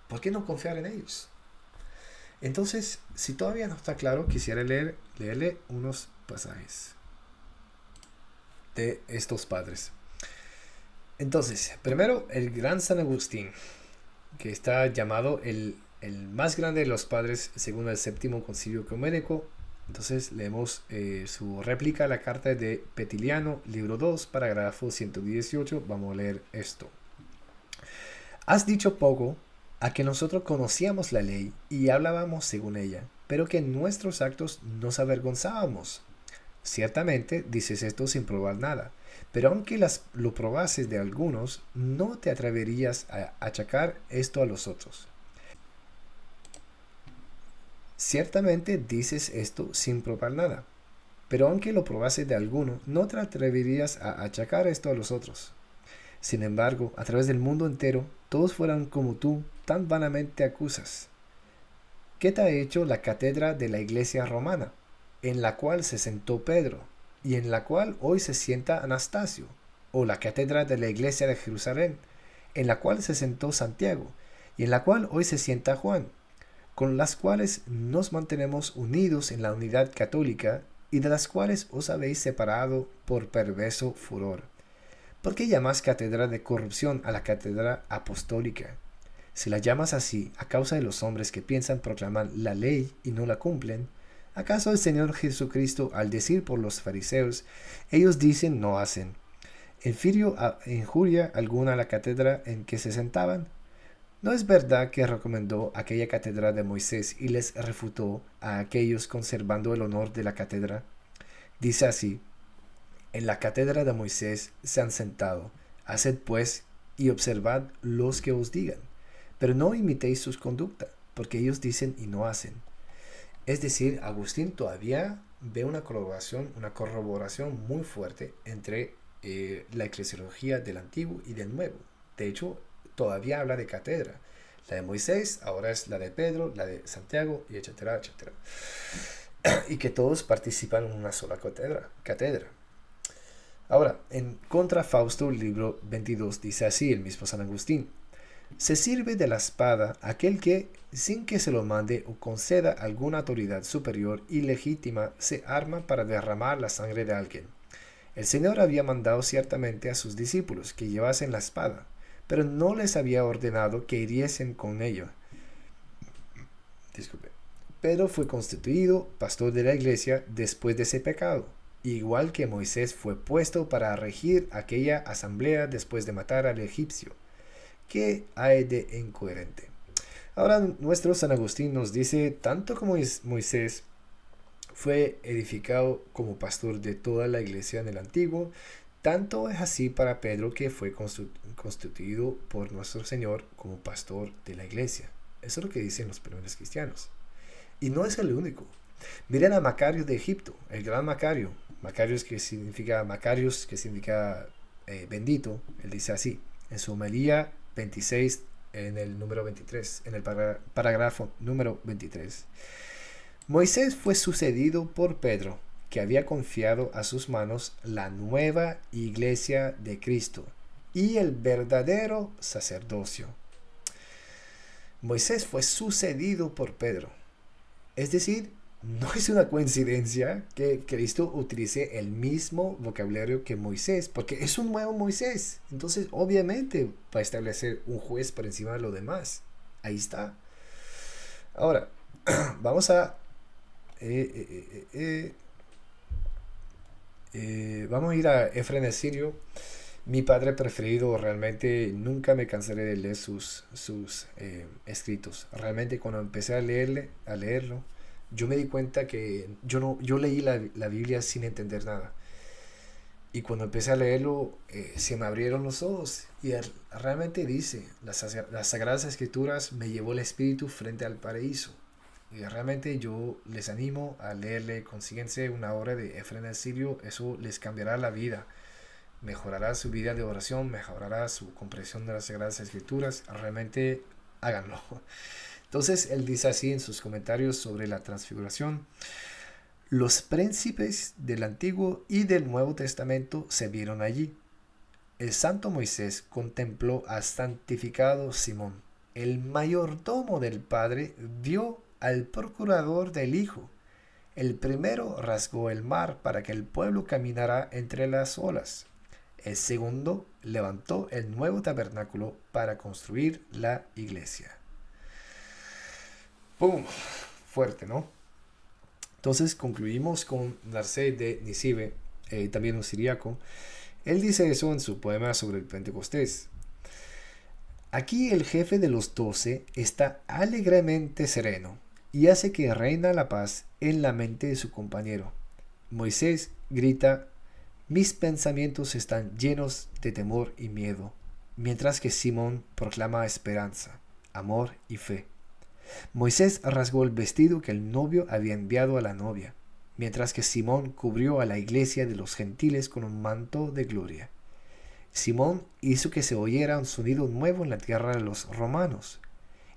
¿Por qué no confiar en ellos? Entonces, si todavía no está claro, quisiera leerle unos pasajes de estos padres. Entonces, primero, el gran San Agustín, que está llamado el más grande de los padres según el séptimo concilio ecuménico. Entonces leemos su réplica a la carta de Petiliano, libro 2, parágrafo 118. Vamos a leer esto. Has dicho poco a que nosotros conocíamos la ley y hablábamos según ella, pero que en nuestros actos nos avergonzábamos. Ciertamente dices esto sin probar nada, pero aunque lo probases de algunos, no te atreverías a achacar esto a los otros. Ciertamente dices esto sin probar nada, pero aunque lo probases de alguno, no te atreverías a achacar esto a los otros. Sin embargo, a través del mundo entero, todos fueran como tú, tan vanamente acusas. ¿Qué te ha hecho la cátedra de la iglesia romana, en la cual se sentó Pedro, y en la cual hoy se sienta Anastasio, o la cátedra de la iglesia de Jerusalén, en la cual se sentó Santiago, y en la cual hoy se sienta Juan, con las cuales nos mantenemos unidos en la unidad católica, y de las cuales os habéis separado por perverso furor? ¿Por qué llamas cátedra de corrupción a la cátedra apostólica? Si la llamas así a causa de los hombres que piensan proclamar la ley y no la cumplen, ¿acaso el Señor Jesucristo, al decir por los fariseos, ellos dicen no hacen, injuria alguna a la cátedra en que se sentaban? ¿No es verdad que recomendó aquella cátedra de Moisés y les refutó a aquellos conservando el honor de la cátedra? Dice así: en la cátedra de Moisés se han sentado, haced pues y observad los que os digan, pero no imitéis sus conductas, porque ellos dicen y no hacen. Es decir, Agustín todavía ve una corroboración muy fuerte entre la eclesiología del Antiguo y del Nuevo. De hecho, todavía habla de cátedra. La de Moisés, ahora es la de Pedro, la de Santiago, y etcétera, etcétera. y que todos participan en una sola cátedra. Ahora, en Contra Fausto, el libro 22, dice así el mismo San Agustín: se sirve de la espada aquel que, sin que se lo mande o conceda alguna autoridad superior y legítima, se arma para derramar la sangre de alguien. El Señor había mandado ciertamente a sus discípulos que llevasen la espada, pero no les había ordenado que hiriesen con ella. Disculpe. Pedro fue constituido pastor de la iglesia después de ese pecado, igual que Moisés fue puesto para regir aquella asamblea después de matar al egipcio. ¿Qué hay de incoherente? Ahora nuestro San Agustín nos dice, tanto como Moisés fue edificado como pastor de toda la iglesia en el Antiguo, tanto es así para Pedro, que fue constituido por nuestro Señor como pastor de la iglesia. Eso es lo que dicen los primeros cristianos. Y no es el único. Miren a Macario de Egipto, el gran Macario. Macarios que significa bendito. Él dice así, en su homilía 26, en el número 23, en el parágrafo número 23. Moisés fue sucedido por Pedro, que había confiado a sus manos la nueva iglesia de Cristo y el verdadero sacerdocio. Moisés fue sucedido por Pedro. Es decir, no es una coincidencia que Cristo utilice el mismo vocabulario que Moisés, porque es un nuevo Moisés. Entonces, obviamente, va a establecer un juez por encima de lo demás. Ahí está. Ahora, vamos a vamos a ir a Efrén el Sirio, mi padre preferido. Realmente nunca me cansaré de leer sus escritos. Realmente cuando empecé a leerlo, yo me di cuenta que yo leí la Biblia sin entender nada. Y cuando empecé a leerlo, se me abrieron los ojos. Y realmente dice, las Sagradas Escrituras me llevó el Espíritu frente al paraíso. Y realmente yo les animo a leerle, consíguense una obra de Efrén el Sirio, eso les cambiará la vida, mejorará su vida de oración, mejorará su comprensión de las Sagradas Escrituras, realmente háganlo. Entonces él dice así en sus comentarios sobre la transfiguración: los príncipes del Antiguo y del Nuevo Testamento se vieron allí. El santo Moisés contempló al santificado Simón. El mayordomo del Padre vio al procurador del Hijo. El primero rasgó el mar para que el pueblo caminara entre las olas. El segundo levantó el nuevo tabernáculo para construir la iglesia. ¡Pum! Fuerte, ¿no? Entonces concluimos con Narcés de Nisibe, también un siríaco. Él dice eso en su poema sobre el Pentecostés. Aquí el jefe de los 12 está alegremente sereno y hace que reina la paz en la mente de su compañero. Moisés grita: mis pensamientos están llenos de temor y miedo, mientras que Simón proclama esperanza, amor y fe. Moisés rasgó el vestido que el novio había enviado a la novia, mientras que Simón cubrió a la iglesia de los gentiles con un manto de gloria. Simón hizo que se oyera un sonido nuevo en la tierra de los romanos,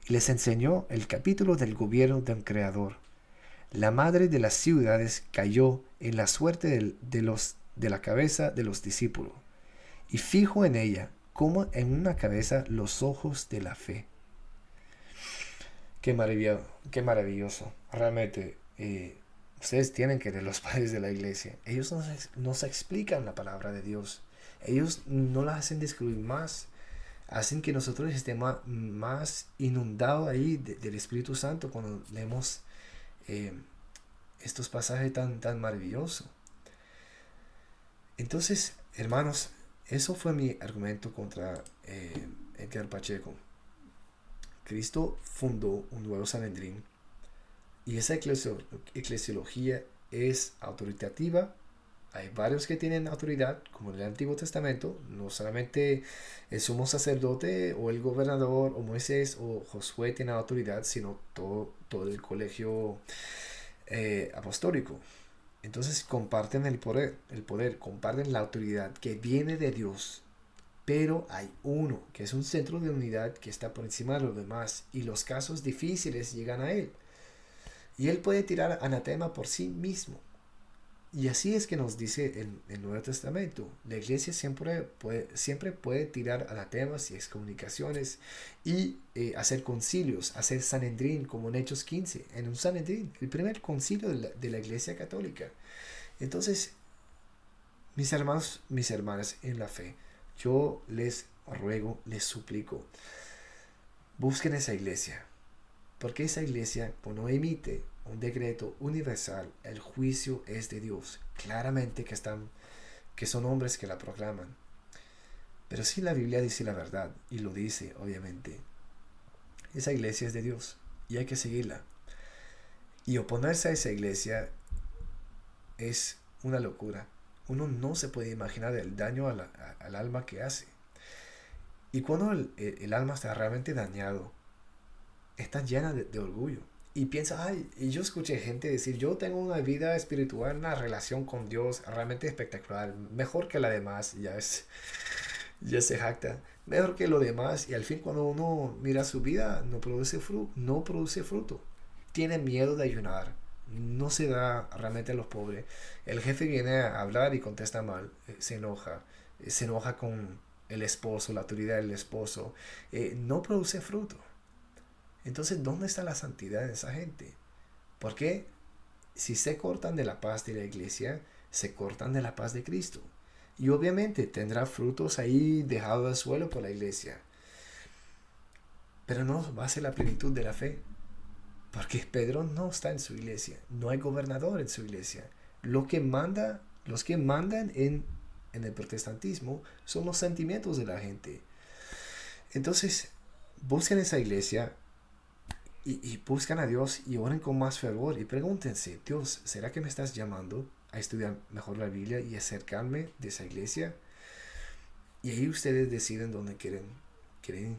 y les enseñó el capítulo del gobierno de un creador. La madre de las ciudades cayó en la suerte de la cabeza de los discípulos, y fijo en ella, como en una cabeza, los ojos de la fe. Qué maravilloso. Realmente, ustedes tienen que leer los padres de la iglesia. Ellos nos explican la palabra de Dios. Ellos no la hacen descubrir más. Hacen que nosotros estemos más inundados ahí del Espíritu Santo cuando leemos estos pasajes tan maravillosos. Entonces, hermanos, eso fue mi argumento contra Edgar Pacheco. Cristo fundó un nuevo Sanedrín y esa eclesiología es autoritativa. Hay varios que tienen autoridad, como en el Antiguo Testamento, no solamente el sumo sacerdote o el gobernador o Moisés o Josué tienen autoridad, sino todo el colegio apostólico. Entonces comparten el poder, comparten la autoridad que viene de Dios. Pero hay uno que es un centro de unidad que está por encima de los demás y los casos difíciles llegan a él. Y Él puede tirar anatema por sí mismo. Y así es que nos dice el Nuevo Testamento. La iglesia siempre puede tirar anatemas y excomunicaciones y hacer concilios, hacer Sanedrín, como en Hechos 15, en un Sanedrín, el primer concilio de la iglesia católica. Entonces, mis hermanos, mis hermanas en la fe, yo les ruego, les suplico, busquen esa iglesia, porque esa iglesia, cuando emite un decreto universal, el juicio es de Dios. Claramente que son hombres que la proclaman. Pero si la Biblia dice la verdad, y lo dice, obviamente, esa iglesia es de Dios y hay que seguirla. Y oponerse a esa iglesia es una locura. Uno no se puede imaginar el daño al alma que hace. Y cuando el alma está realmente dañado, está llena de orgullo. Y piensa, ay, y yo escuché gente decir, yo tengo una vida espiritual, una relación con Dios realmente espectacular, mejor que la demás, ya se jacta, mejor que lo demás, y al fin cuando uno mira su vida, no produce fruto. Tiene miedo de ayunar, no se da realmente a los pobres. El jefe viene a hablar y contesta mal, se enoja con el esposo, la autoridad del esposo, no produce fruto. Entonces, ¿dónde está la santidad de esa gente? Porque si se cortan de la paz de la iglesia, se cortan de la paz de Cristo. Y obviamente tendrá frutos ahí dejados al suelo por la iglesia. Pero no va a ser la plenitud de la fe. Porque Pedro no está en su iglesia. No hay gobernador en su iglesia. Los que mandan en el protestantismo son los sentimientos de la gente. Entonces, busquen esa iglesia y buscan a Dios y oren con más fervor y pregúntense, Dios, ¿será que me estás llamando a estudiar mejor la Biblia y acercarme de esa iglesia? Y ahí ustedes deciden dónde quieren ir.